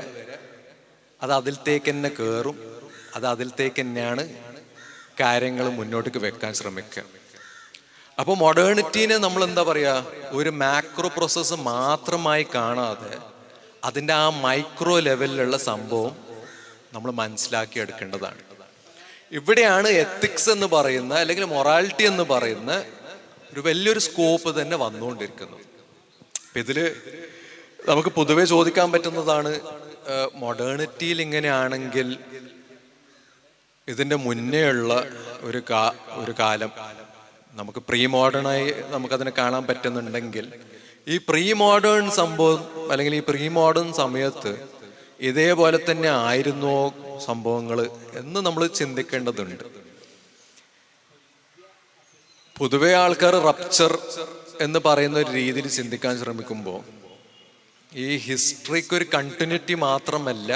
അത് അതിലത്തേക്ക് തന്നെ കയറും. അത് അതിലത്തേക്ക് തന്നെയാണ് കാര്യങ്ങൾ മുന്നോട്ടേക്ക് വെക്കാൻ ശ്രമിക്കുക. അപ്പോൾ മോഡേണിറ്റീനെ നമ്മൾ എന്താ പറയുക, ഒരു മാക്രോ പ്രോസസ്സ് മാത്രമായി കാണാതെ അതിൻ്റെ ആ മൈക്രോ ലെവലിലുള്ള സംഭവം നമ്മൾ മനസ്സിലാക്കി എടുക്കേണ്ടതാണ്. ഇവിടെയാണ് എത്തിക്സ് എന്ന് പറയുന്ന അല്ലെങ്കിൽ മൊറാലിറ്റി എന്ന് പറയുന്ന ഒരു വലിയൊരു സ്കോപ്പ് തന്നെ വന്നുകൊണ്ടിരിക്കുന്നത്. ഇതില് നമുക്ക് പൊതുവെ ചോദിക്കാൻ പറ്റുന്നതാണ്, മോഡേണിറ്റിയിൽ ഇങ്ങനെയാണെങ്കിൽ ഇതിൻ്റെ മുന്നേ ഉള്ള ഒരു കാലം നമുക്ക് പ്രീ മോഡേണായി നമുക്കതിനെ കാണാൻ പറ്റുന്നുണ്ടെങ്കിൽ ഈ പ്രീ മോഡേൺ സംഭവം അല്ലെങ്കിൽ ഈ പ്രീ മോഡേൺ സമയത്ത് ഇതേപോലെ തന്നെ ആയിരുന്നോ സംഭവങ്ങൾ എന്ന് നമ്മൾ ചിന്തിക്കേണ്ടതുണ്ട്. പൊതുവെ ആൾക്കാർ റപ്ചർ എന്ന് പറയുന്ന ഒരു രീതിയിൽ ചിന്തിക്കാൻ ശ്രമിക്കുമ്പോൾ ഈ ഹിസ്റ്ററിക്ക് ഒരു കണ്ടിന്യൂറ്റി മാത്രമല്ല,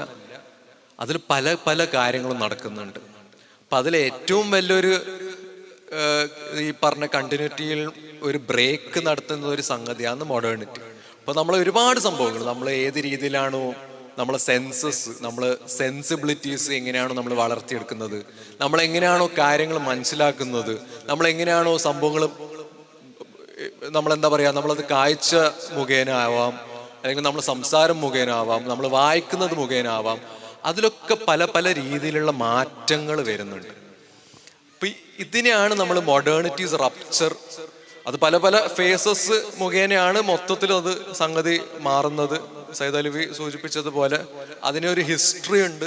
അതിൽ പല പല കാര്യങ്ങളും നടക്കുന്നുണ്ട്. അപ്പം അതിൽ ഏറ്റവും വലിയൊരു ഈ പറഞ്ഞ കണ്ടിന്യൂറ്റിയിൽ ഒരു ബ്രേക്ക് നടത്തുന്ന ഒരു സംഗതിയാണ് മോഡേണിറ്റി. അപ്പോൾ നമ്മൾ ഒരുപാട് സംഭവങ്ങൾ നമ്മൾ ഏത് രീതിയിലാണോ നമ്മളെ സെൻസസ്, നമ്മളെ സെൻസിബിലിറ്റീസ് എങ്ങനെയാണോ നമ്മൾ വളർത്തിയെടുക്കുന്നത്, നമ്മളെങ്ങനെയാണോ കാര്യങ്ങൾ മനസ്സിലാക്കുന്നത്, നമ്മളെങ്ങനെയാണോ സംഭവങ്ങൾ നമ്മളെന്താ പറയുക, നമ്മളത് കാഴ്ച മുഖേന ആവാം, അല്ലെങ്കിൽ നമ്മൾ സംസാരം മുഖേന ആവാം, നമ്മൾ വായിക്കുന്നത് മുഖേന ആവാം, അതിലൊക്കെ പല പല രീതിയിലുള്ള മാറ്റങ്ങൾ വരുന്നുണ്ട്. അപ്പം ഇതിനെയാണ് നമ്മൾ മോഡേണിറ്റീസ് റപ്ചർ, അത് പല പല ഫേസസ് മുഖേനയാണ് മൊത്തത്തിൽ അത് സംഗതി മാറുന്നത്. സയ്യിദ് അലവി സൂചിപ്പിച്ചതുപോലെ അതിനൊരു ഹിസ്റ്ററി ഉണ്ട്.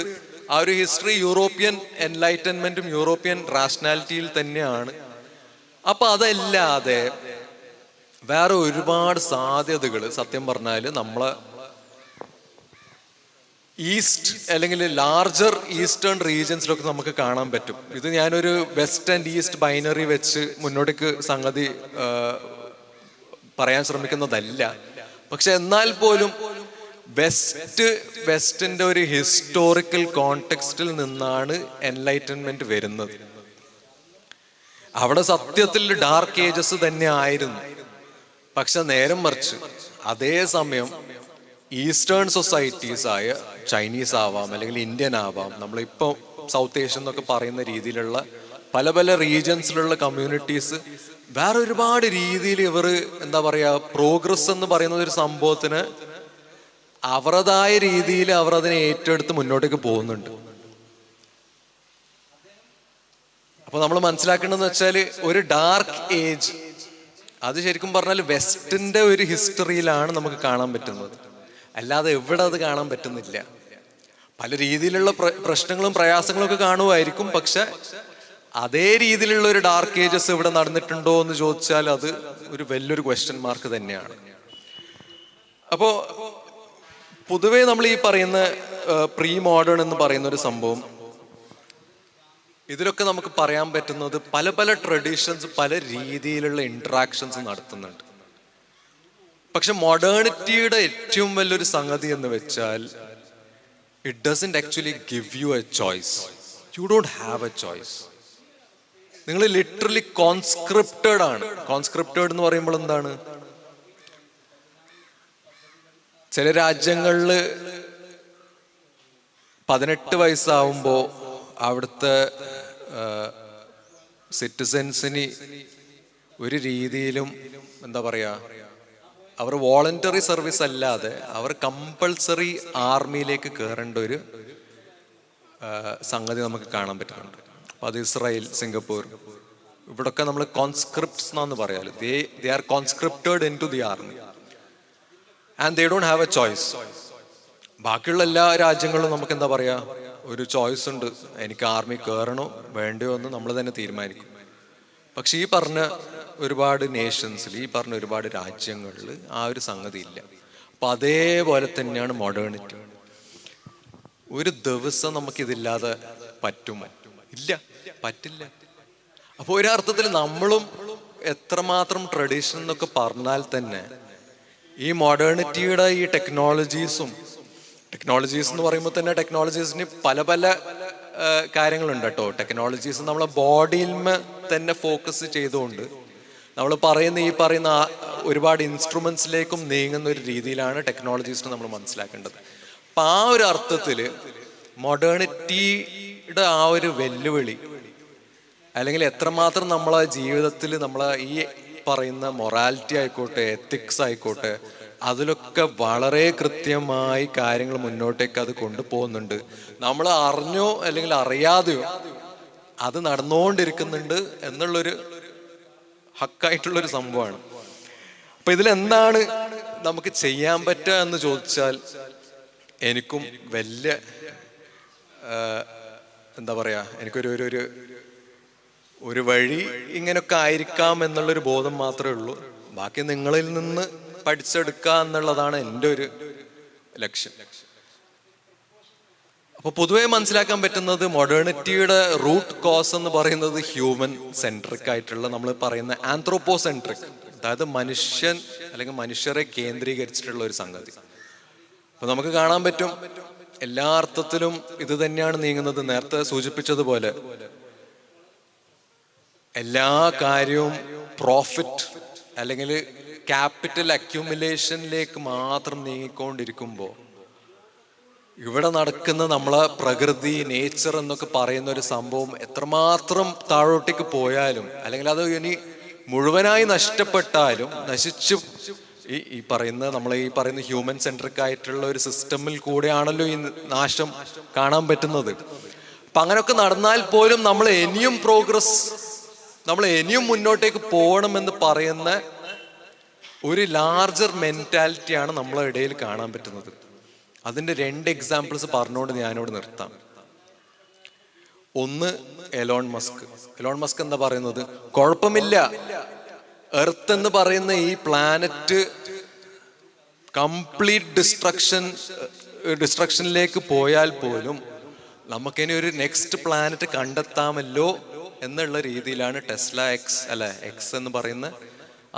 ആ ഒരു ഹിസ്റ്ററി യൂറോപ്യൻ എൻലൈറ്റൻമെന്റും യൂറോപ്യൻ റാഷണാലിറ്റിയിൽ തന്നെയാണ്. അപ്പൊ അതല്ലാതെ വേറെ ഒരുപാട് സാധ്യതകൾ സത്യം പറഞ്ഞാൽ നമ്മളെ ഈസ്റ്റ് അല്ലെങ്കിൽ ലാർജർ ഈസ്റ്റേൺ റീജിയൻസിലൊക്കെ നമുക്ക് കാണാൻ പറ്റും. ഇത് ഞാനൊരു വെസ്റ്റ് ആൻഡ് ഈസ്റ്റ് ബൈനറി വെച്ച് മുന്നോട്ടേക്ക് സംഗതി പറയാൻ ശ്രമിക്കുന്നതല്ല. പക്ഷെ എന്നാൽ പോലും വെസ്റ്റിന്റെ ഒരു ഹിസ്റ്റോറിക്കൽ കോണ്ടെക്സ്റ്റിൽ നിന്നാണ് എൻലൈറ്റൻമെന്റ് വരുന്നത്. അവിടെ സത്യത്തിൽ ഡാർക്ക് ഏജസ് തന്നെ ആയിരുന്നു. പക്ഷെ നേരം മറിച്ച് അതേ സമയം ഈസ്റ്റേൺ സൊസൈറ്റീസ് ആയ ചൈനീസ് ആവാം, അല്ലെങ്കിൽ ഇന്ത്യൻ ആവാം, നമ്മളിപ്പോൾ സൗത്ത് ഏഷ്യൻ എന്നൊക്കെ പറയുന്ന രീതിയിലുള്ള പല പല റീജിയൻസിലുള്ള കമ്മ്യൂണിറ്റീസ് വേറെ ഒരുപാട് രീതിയിൽ ഇവർ എന്താ പറയുക, പ്രോഗ്രസ് എന്ന് പറയുന്ന ഒരു സംഭവത്തിന് അവരുടേതായ രീതിയിൽ അവർ അതിനെ ഏറ്റെടുത്ത് മുന്നോട്ടേക്ക് പോകുന്നുണ്ട്. അപ്പൊ നമ്മൾ മനസ്സിലാക്കേണ്ടതെന്ന് വെച്ചാൽ ഒരു ഡാർക്ക് ഏജ് അത് ശരിക്കും പറഞ്ഞാൽ വെസ്റ്റിന്റെ ഒരു ഹിസ്റ്ററിയിലാണ് നമുക്ക് കാണാൻ പറ്റുന്നത്, അല്ലാതെ എവിടെ അത് കാണാൻ പറ്റുന്നില്ല. പല രീതിയിലുള്ള പ്രശ്നങ്ങളും പ്രയാസങ്ങളും ഒക്കെ കാണുമായിരിക്കും, പക്ഷെ അതേ രീതിയിലുള്ള ഒരു ഡാർക്ക് ഏജസ് ഇവിടെ നടന്നിട്ടുണ്ടോ എന്ന് ചോദിച്ചാൽ അത് ഒരു വലിയൊരു ക്വസ്റ്റ്യൻ മാർക്ക് തന്നെയാണ്. അപ്പോ പൊതുവെ നമ്മൾ ഈ പറയുന്ന പ്രീ മോഡേൺ എന്ന് പറയുന്ന ഒരു സംഭവം, ഇതിലൊക്കെ നമുക്ക് പറയാൻ പറ്റുന്നത് പല പല ട്രഡീഷൻസ് പല രീതിയിലുള്ള ഇന്ററാക്ഷൻസ് നടത്തുന്നുണ്ട്. പക്ഷെ മോഡേണിറ്റിയുടെ ഏറ്റവും വലിയൊരു സംഗതി എന്ന് വെച്ചാൽ it doesn't actually give you A choice. You don't have a choice. നിങ്ങൾ ലിറ്ററലി കോൺസ്ക്രിപ്റ്റഡ് ആണ്. കോൺസ്ക്രിപ്റ്റഡ് എന്ന് പറയുമ്പോൾ എന്താണ്? ചില രാജ്യങ്ങളിൽ 18 വയസ്സാവുമ്പോൾ അവിടുത്തെ സിറ്റിസൻസിന് ഒരു രീതിയിലും എന്താ പറയാ, അവർ വോളണ്ടറി സർവീസ് അല്ലാതെ അവർ കമ്പൾസറി ആർമിയിലേക്ക് കയറേണ്ട ഒരു സംഗതി നമുക്ക് കാണാൻ പറ്റുന്നുണ്ട്. അപ്പൊ അത് ഇസ്രായേൽ, സിംഗപ്പൂർ, ഇവിടൊക്കെ നമ്മൾ കോൺസ്ക്രിപ്റ്റ്സ് എന്നാന്ന് പറയാല്. They are conscripted into the army and they don't have a choice. ബാക്കിയുള്ള എല്ലാ രാജ്യങ്ങളിലും നമുക്ക് എന്താ പറയാ, ഒരു ചോയ്സ് ഉണ്ട്, എനിക്ക് ആർമി കയറണോ വേണ്ടയോ എന്ന് നമ്മൾ തന്നെ തീരുമാനിക്കും. പക്ഷെ ഈ പറഞ്ഞ ഒരുപാട് നേഷൻസിൽ, ഈ പറഞ്ഞ ഒരുപാട് രാജ്യങ്ങളിൽ ആ ഒരു സംഗതി ഇല്ല. അപ്പൊ അതേപോലെ തന്നെയാണ് മോഡേണിറ്റി. ഒരു ദിവസം നമുക്കിതില്ലാതെ പറ്റുമോ? ഇല്ല, പറ്റില്ല. അപ്പൊ ഒരർത്ഥത്തിൽ നമ്മളും എത്രമാത്രം ട്രഡീഷൻ എന്നൊക്കെ പറഞ്ഞാൽ തന്നെ ഈ മോഡേണിറ്റിയുടെ ഈ ടെക്നോളജീസ് എന്ന് പറയുമ്പോൾ തന്നെ ടെക്നോളജീസിന് പല പല കാര്യങ്ങളുണ്ട് കേട്ടോ. ടെക്നോളജീസ് നമ്മളെ ബോഡിയിൽ തന്നെ ഫോക്കസ് ചെയ്തുകൊണ്ട് നമ്മൾ പറയുന്ന ഒരുപാട് ഇൻസ്ട്രുമെന്റ്സിലേക്കും നീങ്ങുന്ന ഒരു രീതിയിലാണ് ടെക്നോളജീസിനെ നമ്മൾ മനസ്സിലാക്കേണ്ടത്. അപ്പൊ ആ ഒരു അർത്ഥത്തിൽ മോഡേണിറ്റിയുടെ ആ ഒരു വെല്ലുവിളി, അല്ലെങ്കിൽ എത്രമാത്രം നമ്മളെ ജീവിതത്തിൽ നമ്മളെ ഈ പറയുന്ന മൊറാലിറ്റി ആയിക്കോട്ടെ, എത്തിക്സ് ആയിക്കോട്ടെ, അതിലൊക്കെ വളരെ കൃത്യമായി കാര്യങ്ങൾ മുന്നോട്ടേക്ക് അത് കൊണ്ടുപോകുന്നുണ്ട്. നമ്മൾ അറിഞ്ഞോ അല്ലെങ്കിൽ അറിയാതെയോ അത് നടന്നുകൊണ്ടിരിക്കുന്നുണ്ട് എന്നുള്ളൊരു ഹക്കായിട്ടുള്ളൊരു സംഭവമാണ്. അപ്പൊ ഇതിലെന്താണ് നമുക്ക് ചെയ്യാൻ പറ്റുക എന്ന് ചോദിച്ചാൽ എനിക്കും വലിയ എന്താ പറയാ, എനിക്കൊരു ഒരു വഴി ഇങ്ങനെയൊക്കെ ആയിരിക്കാം എന്നുള്ളൊരു ബോധം മാത്രമേ ഉള്ളൂ. ബാക്കി നിങ്ങളിൽ നിന്ന് പഠിച്ചെടുക്കുക എന്നുള്ളതാണ് എൻ്റെ ഒരു ലക്ഷ്യം. അപ്പൊ പൊതുവെ മനസ്സിലാക്കാൻ പറ്റുന്നത് മോഡേണിറ്റിയുടെ റൂട്ട് കോസ് എന്ന് പറയുന്നത് ഹ്യൂമൻ സെൻട്രിക് ആയിട്ടുള്ള, നമ്മൾ പറയുന്ന ആന്ത്രോപോസെൻട്രിക്, അതായത് മനുഷ്യൻ അല്ലെങ്കിൽ മനുഷ്യരെ കേന്ദ്രീകരിച്ചിട്ടുള്ള ഒരു സംഗതി. അപ്പൊ നമുക്ക് കാണാൻ പറ്റും എല്ലാ അർത്ഥത്തിലും ഇത് തന്നെയാണ് നീങ്ങുന്നത്. നേരത്തെ സൂചിപ്പിച്ചതുപോലെ എല്ലാ കാര്യവും പ്രോഫിറ്റ് അല്ലെങ്കിൽ ക്യാപിറ്റൽ അക്യുമുലേഷനിലേക്ക് മാത്രം നീങ്ങിക്കൊണ്ടിരിക്കുമ്പോൾ ഇവിടെ നടക്കുന്ന നമ്മളെ പ്രകൃതി, നേച്ചർ എന്നൊക്കെ പറയുന്ന ഒരു സംഭവം എത്രമാത്രം താഴോട്ടേക്ക് പോയാലും, അല്ലെങ്കിൽ അത് ഇനി മുഴുവനായി നഷ്ടപ്പെട്ടാലും, നശിച്ചു ഈ പറയുന്ന ഹ്യൂമൻ സെൻട്രിക് ആയിട്ടുള്ള ഒരു സിസ്റ്റമിൽ കൂടെയാണല്ലോ ഈ നാശം കാണാൻ പറ്റുന്നത്. അപ്പൊ അങ്ങനെയൊക്കെ നടന്നാൽ പോലും നമ്മൾ ഇനിയും മുന്നോട്ടേക്ക് പോകണമെന്ന് പറയുന്ന ഒരു ലാർജർ മെന്റാലിറ്റിയാണ് നമ്മളെ ഇടയിൽ കാണാൻ പറ്റുന്നത്. അതിന്റെ 2 എക്സാമ്പിൾസ് പറഞ്ഞുകൊണ്ട് ഞാനിവിടെ നിർത്താം. ഒന്ന് എലോൺ മസ്ക് എന്താ പറയുന്നത്, കുഴപ്പമില്ല, എർത്ത് എന്ന് പറയുന്ന ഈ പ്ലാനറ്റ് കംപ്ലീറ്റ് ഡിസ്ട്രക്ഷനിലേക്ക് പോയാൽ പോലും നമുക്കിനി ഒരു നെക്സ്റ്റ് പ്ലാനറ്റ് കണ്ടെത്താമല്ലോ എന്നുള്ള രീതിയിലാണ് ടെസ്ല എക്സ് എന്ന് പറയുന്ന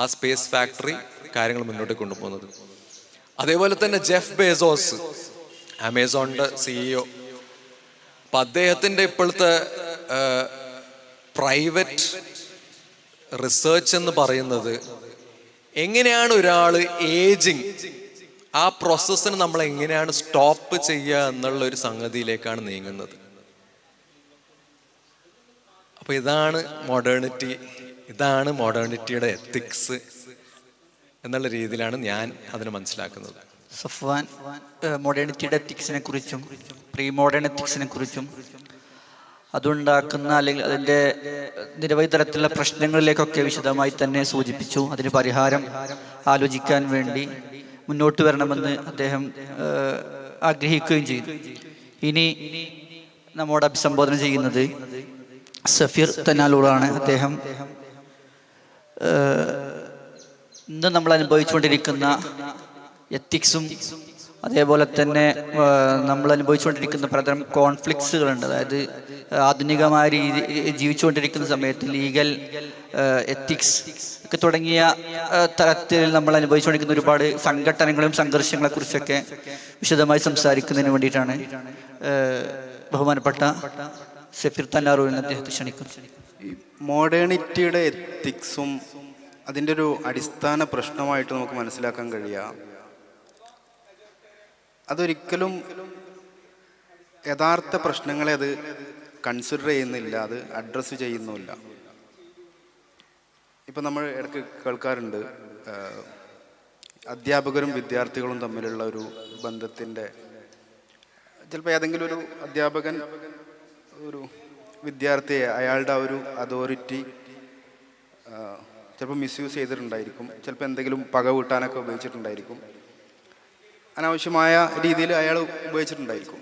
ആ സ്പേസ് ഫാക്ടറി കാര്യങ്ങൾ മുന്നോട്ട് കൊണ്ടുപോകുന്നത്. അതേപോലെ തന്നെ ജെഫ് ബേസോസ്, ആമസോണിന്റെ CEO, അപ്പൊ അദ്ദേഹത്തിന്റെ ഇപ്പോഴത്തെ പ്രൈവറ്റ് റിസർച്ച് എന്ന് പറയുന്നത് എങ്ങനെയാണ് ഒരാൾ ഏജിങ്, ആ പ്രോസസ്സിന് നമ്മൾ എങ്ങനെയാണ് സ്റ്റോപ്പ് ചെയ്യുക എന്നുള്ള ഒരു സംഗതിയിലേക്കാണ് നീങ്ങുന്നത്. അപ്പൊ ഇതാണ് മോഡേണിറ്റിയുടെ എത്തിക്സ് എന്നുള്ള രീതിയിലാണ് ഞാൻ അതിനെ മനസ്സിലാക്കുന്നത്. സഫ്വാൻ മോഡേണിറ്റിയുടെ എത്തിക്സിനെ കുറിച്ചും പ്രീ മോഡേൺ എത്തിക്സിനെ കുറിച്ചും അതുണ്ടാക്കുന്ന അല്ലെങ്കിൽ അതിൻ്റെ നിരവധി തരത്തിലുള്ള പ്രശ്നങ്ങളിലേക്കൊക്കെ വിശദമായി തന്നെ സൂചിപ്പിച്ചു. അതിന് പരിഹാരം ആലോചിക്കാൻ വേണ്ടി മുന്നോട്ട് വരണമെന്ന് അദ്ദേഹം ആഗ്രഹിക്കുകയും ചെയ്തു. ഇനി നമ്മോട് അഭിസംബോധന ചെയ്യുന്നത് സഫീർ തന്നാലൂറാണ്. അദ്ദേഹം ഇന്ന് നമ്മൾ അനുഭവിച്ചുകൊണ്ടിരിക്കുന്ന എത്തിക്സും അതേപോലെ തന്നെ നമ്മൾ അനുഭവിച്ചുകൊണ്ടിരിക്കുന്ന പലതരം കോൺഫ്ലിക്ട്സുകളുണ്ട്. അതായത് ആധുനികമായ രീതി ജീവിച്ചുകൊണ്ടിരിക്കുന്ന സമയത്ത് ലീഗൽ എത്തിക്സ് ഒക്കെ തുടങ്ങിയ തരത്തിൽ നമ്മൾ അനുഭവിച്ചുകൊണ്ടിരിക്കുന്ന ഒരുപാട് സംഘടനകളും സംഘർഷങ്ങളെ കുറിച്ചൊക്കെ വിശദമായി സംസാരിക്കുന്നതിന് വേണ്ടിയിട്ടാണ് ബഹുമാനപ്പെട്ട സഫീർ തന്നാലൂരിനെ അദ്ദേഹത്തെ ക്ഷണിക്കുന്നു. ഈ മോഡേണിറ്റിയുടെ എത്തിക്സും അതിൻ്റെ ഒരു അടിസ്ഥാന പ്രശ്നമായിട്ട് നമുക്ക് മനസ്സിലാക്കാൻ കഴിയുക, അതൊരിക്കലും യഥാർത്ഥ പ്രശ്നങ്ങളെ അത് കൺസിഡർ ചെയ്യുന്നില്ല, അത് അഡ്രസ്സ് ചെയ്യുന്നുമില്ല. ഇപ്പം നമ്മൾ ഇടയ്ക്ക് കേൾക്കാറുണ്ട് അധ്യാപകരും വിദ്യാർത്ഥികളും തമ്മിലുള്ള ഒരു ബന്ധത്തിൻ്റെ, ചിലപ്പോൾ ഏതെങ്കിലും ഒരു അധ്യാപകൻ ഒരു വിദ്യാർത്ഥിയെ അയാളുടെ ഒരു അതോറിറ്റി ചിലപ്പോൾ മിസ്യൂസ് ചെയ്തിട്ടുണ്ടായിരിക്കും, ചിലപ്പോൾ എന്തെങ്കിലും പക വീട്ടാനൊക്കെ ഉപയോഗിച്ചിട്ടുണ്ടായിരിക്കും, അനാവശ്യമായ രീതിയിൽ അയാൾ ഉപയോഗിച്ചിട്ടുണ്ടായിരിക്കും.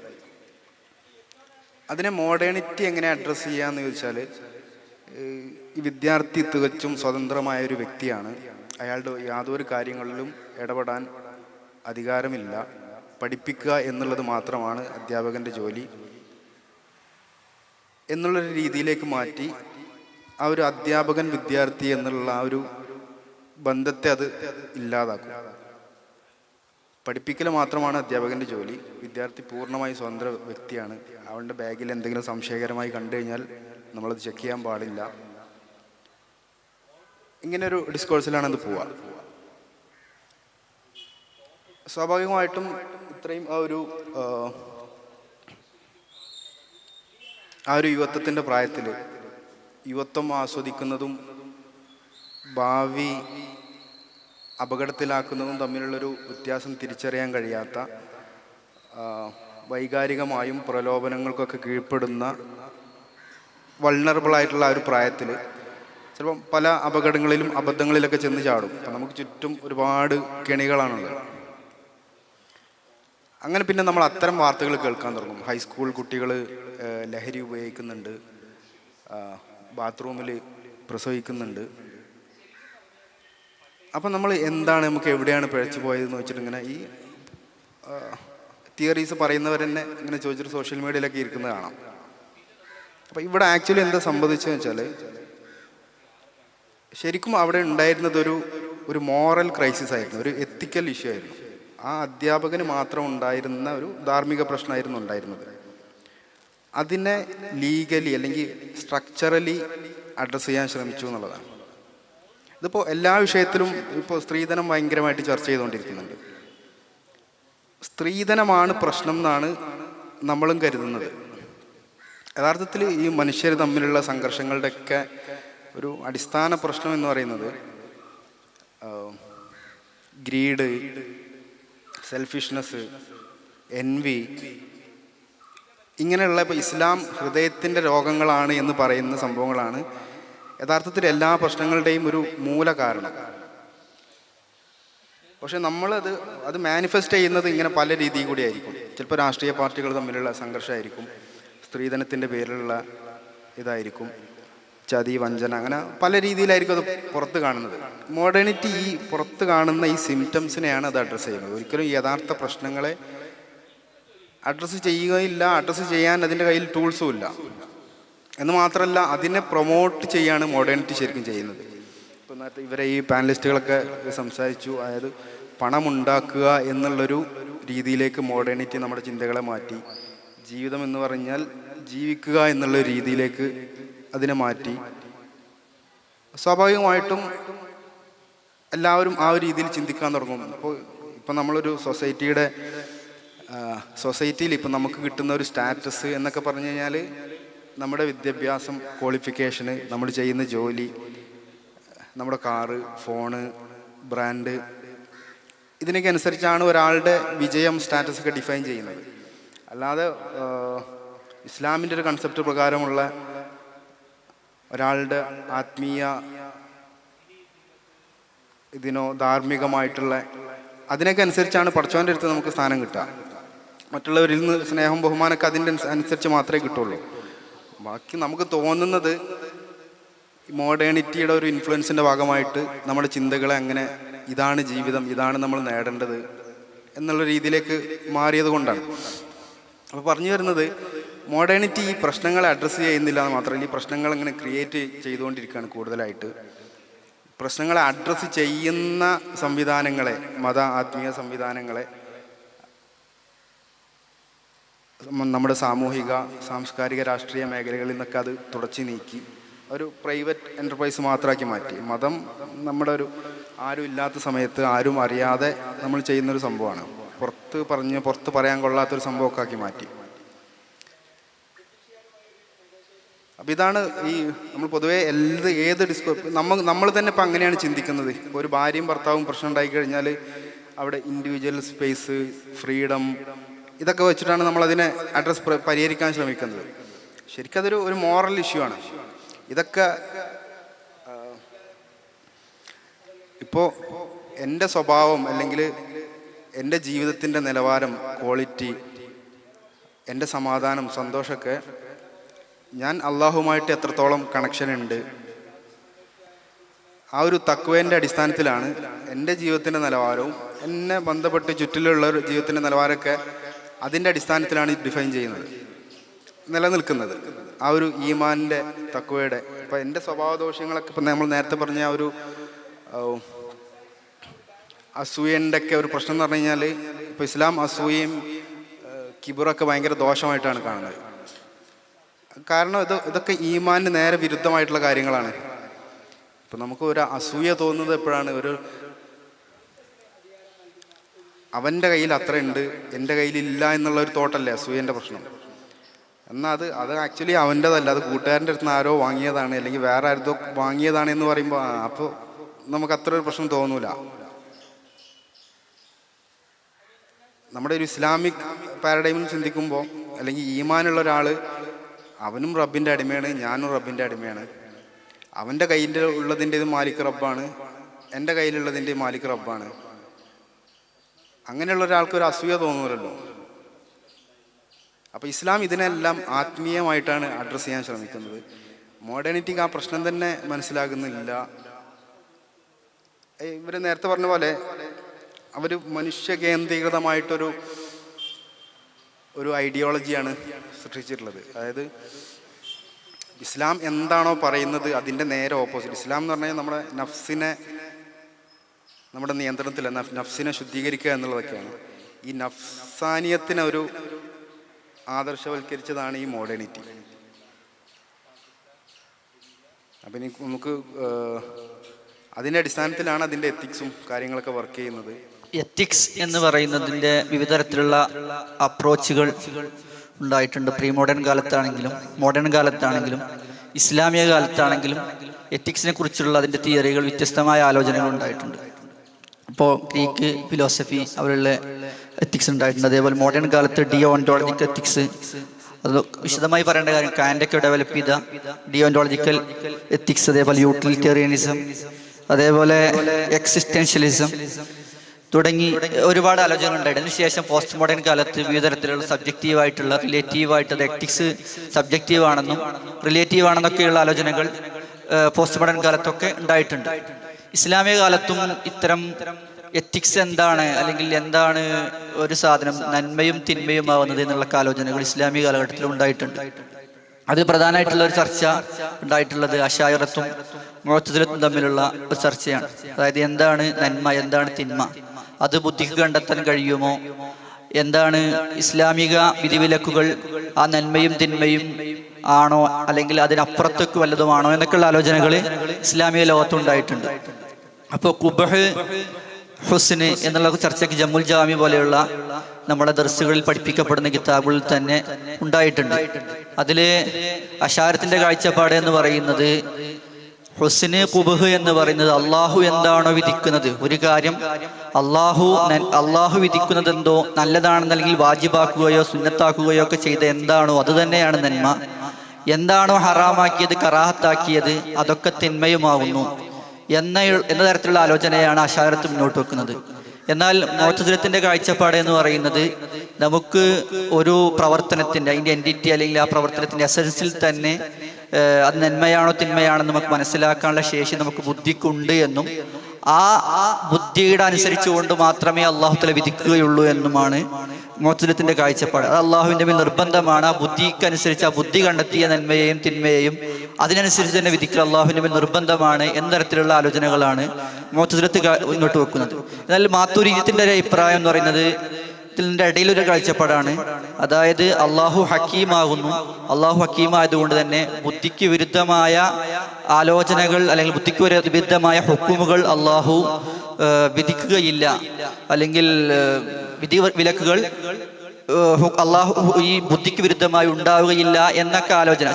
അതിനെ മോഡേണിറ്റി എങ്ങനെ അഡ്രസ്സ് ചെയ്യാന്ന് ചോദിച്ചാൽ, ഈ വിദ്യാർത്ഥി തികച്ചും സ്വതന്ത്രമായ ഒരു വ്യക്തിയാണ്, അയാളുടെ യാതൊരു കാര്യങ്ങളിലും ഇടപെടാൻ അധികാരമില്ല, പഠിപ്പിക്കുക എന്നുള്ളത് മാത്രമാണ് അധ്യാപകൻ്റെ ജോലി എന്നുള്ളൊരു രീതിയിലേക്ക് മാറ്റി ആ ഒരു അധ്യാപകൻ വിദ്യാർത്ഥി എന്നുള്ള ആ ഒരു ബന്ധത്തെ അത് ഇല്ലാതാക്കും. പഠിപ്പിക്കൽ മാത്രമാണ് അധ്യാപകൻ്റെ ജോലി, വിദ്യാർത്ഥി പൂർണ്ണമായി സ്വതന്ത്ര വ്യക്തിയാണ്. അവൻ്റെ ബാഗിൽ എന്തെങ്കിലും സംശയകരമായി കണ്ടു കഴിഞ്ഞാൽ നമ്മളത് ചെക്ക് ചെയ്യാൻ പാടില്ല. ഇങ്ങനൊരു ഡിസ്കോഴ്സിലാണ് അത് പോവുക. സ്വാഭാവികമായിട്ടും ഇത്രയും ആ ഒരു യുവത്വത്തിൻ്റെ പ്രായത്തിൽ യുവത്വം ആസ്വദിക്കുന്നതും ഭാവി അപകടത്തിലാക്കുന്നതും തമ്മിലുള്ളൊരു വ്യത്യാസം തിരിച്ചറിയാൻ കഴിയാത്ത, വൈകാരികമായും പ്രലോഭനങ്ങൾക്കൊക്കെ കീഴ്പ്പെടുന്ന വൾണറബിളായിട്ടുള്ള ആ ഒരു പ്രായത്തിൽ ചിലപ്പം പല അപകടങ്ങളിലും അബദ്ധങ്ങളിലൊക്കെ ചെന്ന് ചാടും. അപ്പം നമുക്ക് ചുറ്റും ഒരുപാട് കെണികളാണുള്ളത്. അങ്ങനെ പിന്നെ നമ്മൾ അത്തരം വാർത്തകൾ കേൾക്കാൻ തുടങ്ങും. ഹൈസ്കൂൾ കുട്ടികൾ ലഹരി ഉപയോഗിക്കുന്നുണ്ട്, ബാത്റൂമിൽ പ്രസവിക്കുന്നുണ്ട്. അപ്പം നമ്മൾ എന്താണ്, നമുക്ക് എവിടെയാണ് പിഴച്ചു പോയതെന്ന് വെച്ചിട്ട് ഇങ്ങനെ ഈ തിയറീസ് പറയുന്നവർ തന്നെ ഇങ്ങനെ ചോദിച്ചിട്ട് സോഷ്യൽ മീഡിയയിലൊക്കെ ഇരിക്കുന്നത് കാണാം. അപ്പം ഇവിടെ ആക്ച്വലി എന്താ സംഭവിച്ചതെന്ന് വെച്ചാൽ, ശരിക്കും അവിടെ ഉണ്ടായിരുന്നത് ഒരു മോറൽ ക്രൈസിസ് ആയിരുന്നു, ഒരു എത്തിക്കൽ ഇഷ്യൂ ആയിരുന്നു. ആ അധ്യാപകന് മാത്രം ഉണ്ടായിരുന്ന ഒരു ധാർമ്മിക പ്രശ്നമായിരുന്നു ഉണ്ടായിരുന്നത്. അതിനെ ലീഗലി അല്ലെങ്കിൽ സ്ട്രക്ചറലി അഡ്രസ്സ് ചെയ്യാൻ ശ്രമിച്ചു എന്നുള്ളതാണ്. ഇതിപ്പോൾ എല്ലാ വിഷയത്തിലും ഇപ്പോൾ സ്ത്രീധനം ഭയങ്കരമായിട്ട് ചർച്ച ചെയ്തുകൊണ്ടിരിക്കുന്നുണ്ട്. സ്ത്രീധനമാണ് പ്രശ്നം എന്നാണ് നമ്മളും കരുതുന്നത്. യഥാർത്ഥത്തിൽ ഈ മനുഷ്യർ തമ്മിലുള്ള സംഘർഷങ്ങളുടെയൊക്കെ ഒരു അടിസ്ഥാന പ്രശ്നം എന്ന് പറയുന്നത് ഗ്രീഡ്, സെൽഫിഷ്നെസ്, എൻവി, ഇങ്ങനെയുള്ള ഇപ്പോൾ ഇസ്ലാം ഹൃദയത്തിൻ്റെ രോഗങ്ങളാണ് എന്ന് പറയുന്ന സംഭവങ്ങളാണ് യഥാർത്ഥത്തിൽ എല്ലാ പ്രശ്നങ്ങളുടെയും ഒരു മൂല കാരണം. പക്ഷെ അത് മാനിഫെസ്റ്റ് ചെയ്യുന്നത് ഇങ്ങനെ പല രീതിയിൽ കൂടി ആയിരിക്കും. ചിലപ്പോൾ രാഷ്ട്രീയ പാർട്ടികൾ തമ്മിലുള്ള സംഘർഷമായിരിക്കും, സ്ത്രീധനത്തിൻ്റെ പേരിലുള്ള ഇതായിരിക്കും, ചതി, വഞ്ചന, അങ്ങനെ പല രീതിയിലായിരിക്കും അത് പുറത്ത് കാണുന്നത്. മോഡേണിറ്റി ഈ പുറത്ത് കാണുന്ന ഈ സിംറ്റംസിനെയാണ് അത് അഡ്രസ്സ് ചെയ്യുന്നത്. ഒരിക്കലും യഥാർത്ഥ പ്രശ്നങ്ങളെ അഡ്രസ്സ് ചെയ്യുകയില്ല, അഡ്രസ്സ് ചെയ്യാൻ അതിൻ്റെ കയ്യിൽ ടൂൾസും ഇല്ല. എന്ന് മാത്രമല്ല, അതിനെ പ്രൊമോട്ട് ചെയ്യാണ് മോഡേണിറ്റി ശരിക്കും ചെയ്യുന്നത്. ഇപ്പോൾ നേരത്തെ ഇവരെ ഈ പാനലിസ്റ്റുകളൊക്കെ സംസാരിച്ചു, അതായത് പണമുണ്ടാക്കുക എന്നുള്ളൊരു രീതിയിലേക്ക് മോഡേണിറ്റി നമ്മുടെ ചിന്തകളെ മാറ്റി. ജീവിതം എന്ന് പറഞ്ഞാൽ ജീവിക്കുക എന്നുള്ള രീതിയിലേക്ക് അതിനെ മാറ്റി. സ്വാഭാവികമായിട്ടും എല്ലാവരും ആ ഒരു രീതിയിൽ ചിന്തിക്കാൻ തുടങ്ങും. ഇപ്പോൾ നമ്മളൊരു സൊസൈറ്റിയിൽ ഇപ്പം നമുക്ക് കിട്ടുന്ന ഒരു സ്റ്റാറ്റസ് എന്നൊക്കെ പറഞ്ഞു കഴിഞ്ഞാൽ നമ്മുടെ വിദ്യാഭ്യാസം, ക്വാളിഫിക്കേഷന്, നമ്മൾ ചെയ്യുന്ന ജോലി, നമ്മുടെ കാറ്, ഫോണ്, ബ്രാൻഡ്, ഇതിനൊക്കെ അനുസരിച്ചാണ് ഒരാളുടെ വിജയം, സ്റ്റാറ്റസ് ഒക്കെ ഡിഫൈൻ ചെയ്യുന്നത്. അല്ലാതെ ഇസ്ലാമിൻ്റെ ഒരു കൺസെപ്റ്റ് പ്രകാരമുള്ള ഒരാളുടെ ആത്മീയ ഇതിനോ ധാർമ്മികമായിട്ടുള്ള അതിനൊക്കെ അനുസരിച്ചാണ് പടച്ചവൻ്റെ അടുത്ത് നമുക്ക് സ്ഥാനം കിട്ടുക. മറ്റുള്ളവരിൽ നിന്ന് സ്നേഹം, ബഹുമാനമൊക്കെ അതിൻ്റെ അനുസരിച്ച് മാത്രമേ കിട്ടുള്ളൂ. ബാക്കി നമുക്ക് തോന്നുന്നത് മോഡേണിറ്റിയുടെ ഒരു ഇൻഫ്ലുവൻസിൻ്റെ ഭാഗമായിട്ട് നമ്മുടെ ചിന്തകളെ അങ്ങനെ ഇതാണ് ജീവിതം, ഇതാണ് നമ്മൾ നേടേണ്ടത് എന്നുള്ള രീതിയിലേക്ക് മാറിയത് കൊണ്ടാണ്. അപ്പോൾ പറഞ്ഞു വരുന്നത്, മോഡേണിറ്റി ഈ പ്രശ്നങ്ങളെ അഡ്രസ്സ് ചെയ്യുന്നില്ല എന്ന് മാത്രമല്ല, ഈ പ്രശ്നങ്ങൾ ഇങ്ങനെ ക്രിയേറ്റ് ചെയ്തുകൊണ്ടിരിക്കുകയാണ് കൂടുതലായിട്ട്. പ്രശ്നങ്ങളെ അഡ്രസ്സ് ചെയ്യുന്ന സംവിധാനങ്ങളെ, മത ആത്മീയ സംവിധാനങ്ങളെ നമ്മുടെ സാമൂഹിക, സാംസ്കാരിക, രാഷ്ട്രീയ മേഖലകളിൽ നിന്നൊക്കെ അത് തുടച്ചു നീക്കി ഒരു പ്രൈവറ്റ് എൻ്റർപ്രൈസ് മാത്രമാക്കി മാറ്റി. മതം നമ്മുടെ ഒരു ആരും ഇല്ലാത്ത സമയത്ത് ആരും അറിയാതെ നമ്മൾ ചെയ്യുന്നൊരു സംഭവമാണ്. പുറത്ത് പറയാൻ കൊള്ളാത്തൊരു സംഭവമൊക്കെ ആക്കി മാറ്റി. അപ്പം ഇതാണ് ഈ നമ്മൾ പൊതുവേ ഏത് നമ്മൾ തന്നെ ഇപ്പം അങ്ങനെയാണ് ചിന്തിക്കുന്നത്. ഇപ്പോൾ ഒരു ഭാര്യയും ഭർത്താവും പ്രശ്നം ഉണ്ടായി കഴിഞ്ഞാൽ അവിടെ ഇൻഡിവിജ്വൽ സ്പേസ്, ഫ്രീഡം, ഇതൊക്കെ വെച്ചിട്ടാണ് നമ്മളതിനെ പരിഹരിക്കാൻ ശ്രമിക്കുന്നത്. ശരിക്കും അതൊരു മോറൽ ഇഷ്യൂ ആണ്. ഇതൊക്കെ ഇപ്പോൾ എൻ്റെ സ്വഭാവം അല്ലെങ്കിൽ എൻ്റെ ജീവിതത്തിൻ്റെ നിലവാരം, ക്വാളിറ്റി, എൻ്റെ സമാധാനം, സന്തോഷമൊക്കെ ഞാൻ അള്ളാഹുമായിട്ട് എത്രത്തോളം കണക്ഷൻ ഉണ്ട്, ആ ഒരു തഖ്വേൻ്റെ അടിസ്ഥാനത്തിലാണ് എൻ്റെ ജീവിതത്തിൻ്റെ നിലവാരവും എന്നെ ബന്ധപ്പെട്ട് ചുറ്റിലുള്ള ഒരു ജീവിതത്തിൻ്റെ നിലവാരമൊക്കെ അതിൻ്റെ അടിസ്ഥാനത്തിലാണ് ഡിഫൈൻ ചെയ്യുന്നത്, നിലനിൽക്കുന്നത്. ആ ഒരു ഈമാനിൻ്റെ, തഖ്വയുടെ. ഇപ്പം എൻ്റെ സ്വഭാവദോഷങ്ങളൊക്കെ ഇപ്പം നമ്മൾ നേരത്തെ പറഞ്ഞ ആ ഒരു അസൂയൻ്റെ ഒക്കെ ഒരു പ്രശ്നം എന്ന് പറഞ്ഞു കഴിഞ്ഞാൽ, ഇപ്പോൾ ഇസ്ലാം അസൂയയും കിബറൊക്കെ ഭയങ്കര ദോഷമായിട്ടാണ് കാണുന്നത്. കാരണം ഇതൊക്കെ ഈമാനിന് നേരെ വിരുദ്ധമായിട്ടുള്ള കാര്യങ്ങളാണ്. ഇപ്പം നമുക്ക് ഒരു അസൂയ തോന്നുന്നത് എപ്പോഴാണ്? അവൻ്റെ കയ്യിൽ അത്ര ഉണ്ട്, എൻ്റെ കയ്യിലില്ല എന്നുള്ള ഒരു തോട്ടല്ലേ അസൂയൻ്റെ പ്രശ്നം. എന്നാൽ അത് ആക്ച്വലി അവൻ്റെതല്ല, അത് കൂട്ടുകാരൻ്റെ അടുത്ത് നിന്ന് ആരോ വാങ്ങിയതാണ്, അല്ലെങ്കിൽ വേറെ ആരോ വാങ്ങിയതാണ് എന്ന് പറയുമ്പോൾ അപ്പോൾ നമുക്ക് അത്ര ഒരു പ്രശ്നം തോന്നൂല. നമ്മുടെ ഒരു ഇസ്ലാമിക് പാരഡൈമിൽ ചിന്തിക്കുമ്പോൾ, അല്ലെങ്കിൽ ഈമാനുള്ള ഒരാൾ, അവനും റബ്ബിൻ്റെ അടിമയാണ്, ഞാനും റബ്ബിൻ്റെ അടിമയാണ്. അവൻ്റെ കയ്യിൽ ഉള്ളതിൻ്റെത് മാലിക് റബ്ബാണ്, എൻ്റെ കയ്യിലുള്ളതിൻ്റെ മാലിക് റബ്ബാണ്. അങ്ങനെയുള്ള ഒരാൾക്ക് ഒരു അസൂയ തോന്നൂലല്ലോ. അപ്പോൾ ഇസ്ലാം ഇതിനെല്ലാം ആത്മീയമായിട്ടാണ് അഡ്രസ്സ് ചെയ്യാൻ ശ്രമിക്കുന്നത്. മോഡേണിറ്റിക്ക് ആ പ്രശ്നം തന്നെ മനസ്സിലാകുന്നില്ല. ഇവർ നേരത്തെ പറഞ്ഞ പോലെ അവർ മനുഷ്യ കേന്ദ്രീകൃതമായിട്ടൊരു ഐഡിയോളജിയാണ് സൃഷ്ടിച്ചിട്ടുള്ളത്. അതായത് ഇസ്ലാം എന്താണോ പറയുന്നത് അതിൻ്റെ നേരെ ഓപ്പോസിറ്റ്. ഇസ്ലാം എന്ന് പറഞ്ഞാൽ നമ്മുടെ നഫ്സിനെ നമ്മുടെ നിയന്ത്രണത്തില്ല, നഫ്സിനെ ശുദ്ധീകരിക്കുക എന്നുള്ളതൊക്കെയാണ്. ഈ നഫ്സാനിയത്തിനെ ഒരു ആദർശവൽക്കരിച്ചതാണ് ഈ മോഡേണിറ്റി. അപ്പം ഇനി നമുക്ക് അതിൻ്റെ അടിസ്ഥാനത്തിലാണ് അതിൻ്റെ എത്തിക്സും കാര്യങ്ങളൊക്കെ വർക്ക് ചെയ്യുന്നത്. എത്തിക്സ് എന്ന് പറയുന്നതിൻ്റെ വിവിധ തരത്തിലുള്ള അപ്രോച്ചുകൾ ഉണ്ടായിട്ടുണ്ട്. പ്രീ മോഡേൺ കാലത്താണെങ്കിലും മോഡേൺ കാലത്താണെങ്കിലും ഇസ്ലാമിക കാലത്താണെങ്കിലും എത്തിക്സിനെ കുറിച്ചുള്ള അതിൻ്റെ തിയറികൾ, വ്യത്യസ്തമായ ആലോചനകൾ ഉണ്ടായിട്ടുണ്ട്. ഇപ്പോൾ ഗ്രീക്ക് ഫിലോസഫി അവരുടെ എത്തിക്സ് ഉണ്ടായിട്ടുണ്ട്. അതേപോലെ മോഡേൺ കാലത്ത് ഡിയോണ്ടോളജിക്കൽ എത്തിക്സ്, അത് വിശദമായി പറയേണ്ട കാര്യം, കാൻ്റൊക്കെ ഡെവലപ്പ് ചെയ്ത ഡിയോണ്ടോളജിക്കൽ എത്തിക്സ്, അതേപോലെ യൂട്ടിലിറ്റേറിയനിസം, അതേപോലെ എക്സിസ്റ്റൻഷ്യലിസം തുടങ്ങി ഒരുപാട് ആലോചനകൾ ഉണ്ടായിട്ട്. അതിനുശേഷം പോസ്റ്റ് മോഡേൺ കാലത്ത് വിവിധ തരത്തിലുള്ള സബ്ജക്റ്റീവായിട്ടുള്ള, റിലേറ്റീവായിട്ടുള്ള എത്തിക്സ് സബ്ജക്റ്റീവ് ആണെന്നും റിലേറ്റീവ് ആണെന്നൊക്കെയുള്ള ആലോചനകൾ പോസ്റ്റ് മോഡേൺ കാലത്തൊക്കെ ഉണ്ടായിട്ടുണ്ട്. ഇസ്ലാമിക കാലത്തും ഇത്തരം എത്തിക്സ് എന്താണ്, അല്ലെങ്കിൽ എന്താണ് ഒരു സാധനം നന്മയും തിന്മയും ആവുന്നത് എന്നുള്ള ആലോചനകൾ ഇസ്ലാമിക കാലഘട്ടത്തിലും ഉണ്ടായിട്ടുണ്ട്. അതിൽ പ്രധാനമായിട്ടുള്ള ഒരു ചർച്ച ഉണ്ടായിട്ടുള്ളത് അശായറത്തും മുഅ്തസിലത്തും തമ്മിലുള്ള ഒരു ചർച്ചയാണ്. അതായത് എന്താണ് നന്മ, എന്താണ് തിന്മ, അത് ബുദ്ധിക്ക് കണ്ടെത്താൻ കഴിയുമോ, എന്താണ് ഇസ്ലാമിക വിധിവിലക്കുകൾ ആ നന്മയും തിന്മയും ആണോ, അല്ലെങ്കിൽ അതിനപ്പുറത്തേക്ക് വല്ലതുമാണോ എന്നൊക്കെയുള്ള ആലോചനകൾ ഇസ്ലാമിക ലോകത്തുണ്ടായിട്ടുണ്ട്. അപ്പോൾ ഖുബ്ഹ്, ഹുസ്ന് എന്നുള്ള ചർച്ചയ്ക്ക് ജമ്മുൽ ജാമി പോലെയുള്ള നമ്മുടെ ദർസുകളിൽ പഠിപ്പിക്കപ്പെടുന്ന കിതാബുകളിൽ തന്നെ ഉണ്ടായിട്ടുണ്ട്. അതില് അശാരത്തിന്റെ കാഴ്ചപ്പാട് എന്ന് പറയുന്നത് ഹുസ്ന്, ഖുബ്ഹ് എന്ന് പറയുന്നത് അള്ളാഹു എന്താണോ വിധിക്കുന്നത്, ഒരു കാര്യം അള്ളാഹു വിധിക്കുന്നത് എന്തോ നല്ലതാണെന്നല്ലെങ്കിൽ വാജിബാക്കുകയോ സുന്നത്താക്കുകയോ ഒക്കെ ചെയ്ത എന്താണോ അത് തന്നെയാണ് നന്മ. എന്താണോ ഹറാമാക്കിയത്, കറാഹത്താക്കിയത്, അതൊക്കെ തിന്മയുമാകുന്നു എന്ന തരത്തിലുള്ള ആലോചനയാണ് അശാരത്ത് മുന്നോട്ട് വെക്കുന്നത്. എന്നാൽ മുഅ്തസിലത്തിന്റെ കാഴ്ചപ്പാട് എന്ന് പറയുന്നത് നമുക്ക് ഒരു പ്രവർത്തനത്തിന്റെ അതിന്റെ എൻറ്റിറ്റി അല്ലെങ്കിൽ ആ പ്രവർത്തനത്തിന്റെ എസൻസിൽ തന്നെ അത് നന്മയാണോ തിന്മയാണോ നമുക്ക് മനസ്സിലാക്കാനുള്ള ശേഷി നമുക്ക് ബുദ്ധിക്കുണ്ട് എന്നും ആ ബുദ്ധിയുടെ അനുസരിച്ചുകൊണ്ട് മാത്രമേ അള്ളാഹു തആല വിധിക്കുകയുള്ളൂ എന്നുമാണ് മുഅ്തസിലത്തിന്റെ കാഴ്ചപ്പാട്. അത് അള്ളാഹുവിന്റെ മേൽ നിർബന്ധമാണ്. ആ ബുദ്ധിക്കനുസരിച്ച് ആ ബുദ്ധി കണ്ടെത്തിയ നന്മയെയും തിന്മയെയും അതിനനുസരിച്ച് തന്നെ വിധിക്കൽ അള്ളാഹുവിന്റെ മേൽ നിർബന്ധമാണ് എന്ന തരത്തിലുള്ള ആലോചനകളാണ് മുഅ്തസിലത്ത് മുന്നോട്ട് വെക്കുന്നത്. എന്നാൽ മാതുരിദിയത്തിന്റെ ഒരു അഭിപ്രായം എന്ന് പറയുന്നത് ഇതിൻ്റെ ഇടയിലൊരു കാഴ്ചപ്പാടാണ്. അതായത് അള്ളാഹു ഹക്കീമാകുന്നു, അള്ളാഹു ഹക്കീമായതുകൊണ്ട് തന്നെ ബുദ്ധിക്ക് വിരുദ്ധമായ ആലോചനകൾ അല്ലെങ്കിൽ ബുദ്ധിക്ക് വിരുദ്ധമായ ഹുക്കുമുകൾ അള്ളാഹു വിധിക്കുകയില്ല, അല്ലെങ്കിൽ വിധി വിലക്കുകൾ അള്ളാഹു ഈ ബുദ്ധിക്ക് വിരുദ്ധമായി ഉണ്ടാവുകയില്ല എന്നൊക്കെ ആലോചന.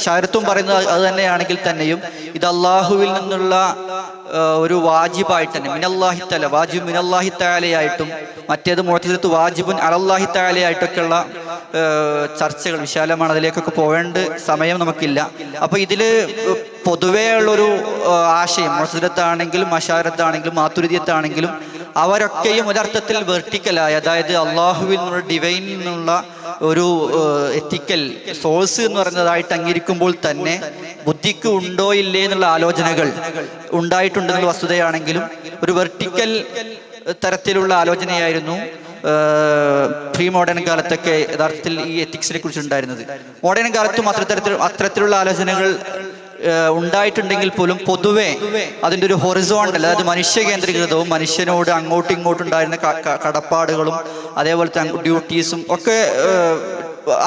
ശാരത്തും പറയുന്നത് അത് തന്നെയാണെങ്കിൽ തന്നെയും ഇത് അള്ളാഹുവിൽ നിന്നുള്ള ഒരു വാജിബായിട്ട് തന്നെ മിനല്ലാഹി തആല, വാജിബ് മിനല്ലാഹി തആലയായിട്ടും മറ്റേത് മുഅ്തസിലത്ത് വാജിബുൻ അലല്ലാഹി തആലയായിട്ടൊക്കെയുള്ള ചർച്ചകൾ വിശാലമാണ്. അതിലേക്കൊക്കെ പോവേണ്ട സമയം നമുക്കില്ല. അപ്പൊ ഇതില് പൊതുവേ ഉള്ളൊരു ആശയം മുഅ്തസിലത്താണെങ്കിലും അശാരത്താണെങ്കിലും മാതുരിദിയത്താണെങ്കിലും അവരൊക്കെയും ഒരർത്ഥത്തിൽ വെർട്ടിക്കലായ, അതായത് അള്ളാഹുവിൽ നിന്നുള്ള ഡിവൈനിൽ നിന്നുള്ള ഒരു എത്തിക്കൽ സോഴ്സ് എന്ന് പറയുന്നതായിട്ട് അംഗീകരിക്കുമ്പോൾ തന്നെ ബുദ്ധിക്ക് ഉണ്ടോ ഇല്ലേ എന്നുള്ള ആലോചനകൾ ഉണ്ടായിട്ടുണ്ടെന്നുള്ള വസ്തുതയാണെങ്കിലും ഒരു വെർട്ടിക്കൽ തരത്തിലുള്ള ആലോചനയായിരുന്നു പ്രീ മോഡേൺ കാലത്തൊക്കെ യഥാർത്ഥത്തിൽ ഈ എത്തിക്സിനെ കുറിച്ച് ഉണ്ടായിരുന്നത്. മോഡേൺ കാലത്തും അത്തരത്തിലുള്ള ആലോചനകൾ ഉണ്ടായിട്ടുണ്ടെങ്കിൽ പോലും പൊതുവെ അതിൻ്റെ ഒരു ഹൊറിസോണ്ടൽ, അതായത് മനുഷ്യ കേന്ദ്രീകൃതവും മനുഷ്യനോട് അങ്ങോട്ടും ഇങ്ങോട്ടും ഉണ്ടായിരുന്ന കടപ്പാടുകളും അതേപോലത്തെ ഡ്യൂട്ടീസും ഒക്കെ